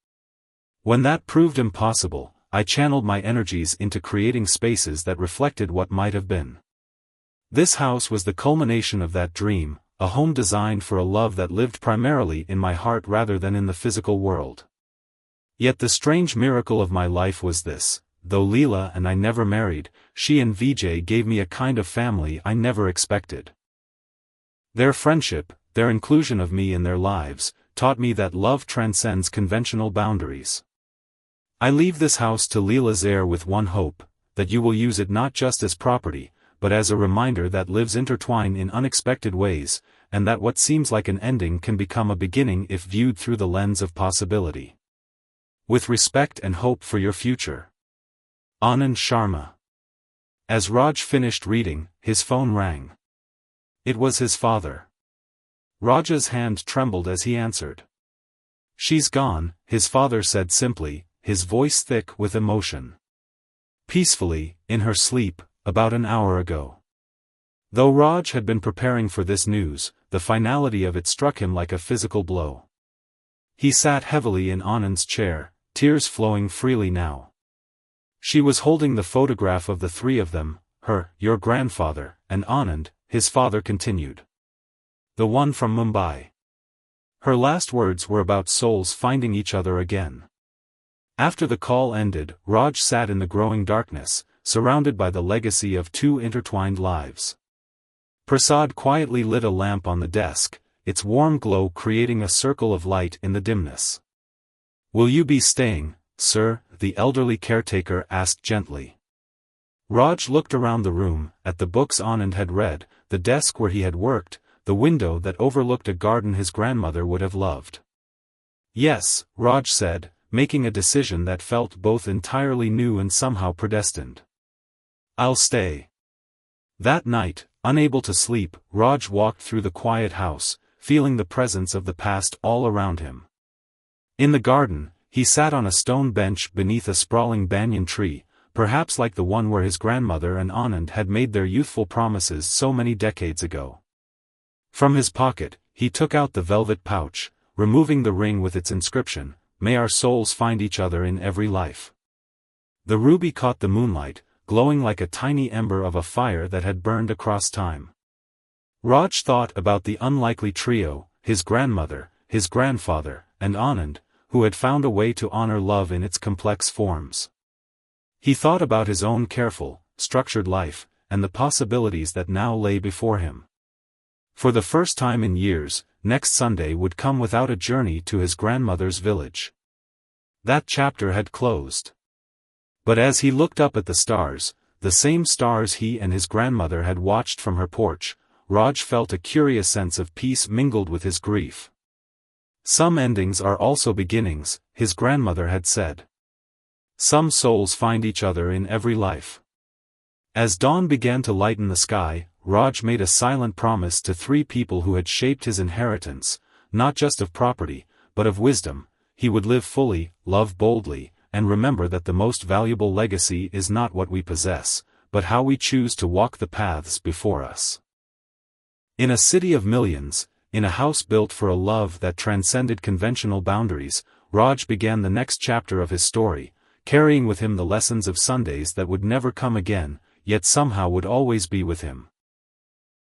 When that proved impossible, I channeled my energies into creating spaces that reflected what might have been. This house was the culmination of that dream, a home designed for a love that lived primarily in my heart rather than in the physical world. Yet the strange miracle of my life was this: though Leela and I never married, she and Vijay gave me a kind of family I never expected. Their friendship, their inclusion of me in their lives, taught me that love transcends conventional boundaries. I leave this house to Leela's heir with one hope, that you will use it not just as property, but as a reminder that lives intertwine in unexpected ways, and that what seems like an ending can become a beginning if viewed through the lens of possibility. With respect and hope for your future. Anand Sharma. As Raj finished reading, his phone rang. It was his father. Raj's hand trembled as he answered. "She's gone," his father said simply, his voice thick with emotion. "Peacefully, in her sleep, about an hour ago." Though Raj had been preparing for this news, the finality of it struck him like a physical blow. He sat heavily in Anand's chair, tears flowing freely now. She was holding the photograph of the three of them, your grandfather, and Anand, his father continued. The one from Mumbai. Her last words were about souls finding each other again. After the call ended, Raj sat in the growing darkness, surrounded by the legacy of two intertwined lives. Prasad quietly lit a lamp on the desk, its warm glow creating a circle of light in the dimness. "Will you be staying, sir?" the elderly caretaker asked gently. Raj looked around the room, at the books Anand had read, the desk where he had worked, the window that overlooked a garden his grandmother would have loved. "Yes," Raj said, making a decision that felt both entirely new and somehow predestined. "I'll stay." That night, unable to sleep, Raj walked through the quiet house, feeling the presence of the past all around him. In the garden, he sat on a stone bench beneath a sprawling banyan tree, perhaps like the one where his grandmother and Anand had made their youthful promises so many decades ago. From his pocket, he took out the velvet pouch, removing the ring with its inscription, "May our souls find each other in every life." The ruby caught the moonlight, glowing like a tiny ember of a fire that had burned across time. Raj thought about the unlikely trio, his grandmother, his grandfather, and Anand, who had found a way to honor love in its complex forms. He thought about his own careful, structured life, and the possibilities that now lay before him. For the first time in years, next Sunday would come without a journey to his grandmother's village. That chapter had closed. But as he looked up at the stars, the same stars he and his grandmother had watched from her porch, Raj felt a curious sense of peace mingled with his grief. "Some endings are also beginnings," his grandmother had said. "Some souls find each other in every life." As dawn began to lighten the sky, Raj made a silent promise to three people who had shaped his inheritance, not just of property, but of wisdom. He would live fully, love boldly, and remember that the most valuable legacy is not what we possess, but how we choose to walk the paths before us. In a city of millions, in a house built for a love that transcended conventional boundaries, Raj began the next chapter of his story, carrying with him the lessons of Sundays that would never come again, yet somehow would always be with him.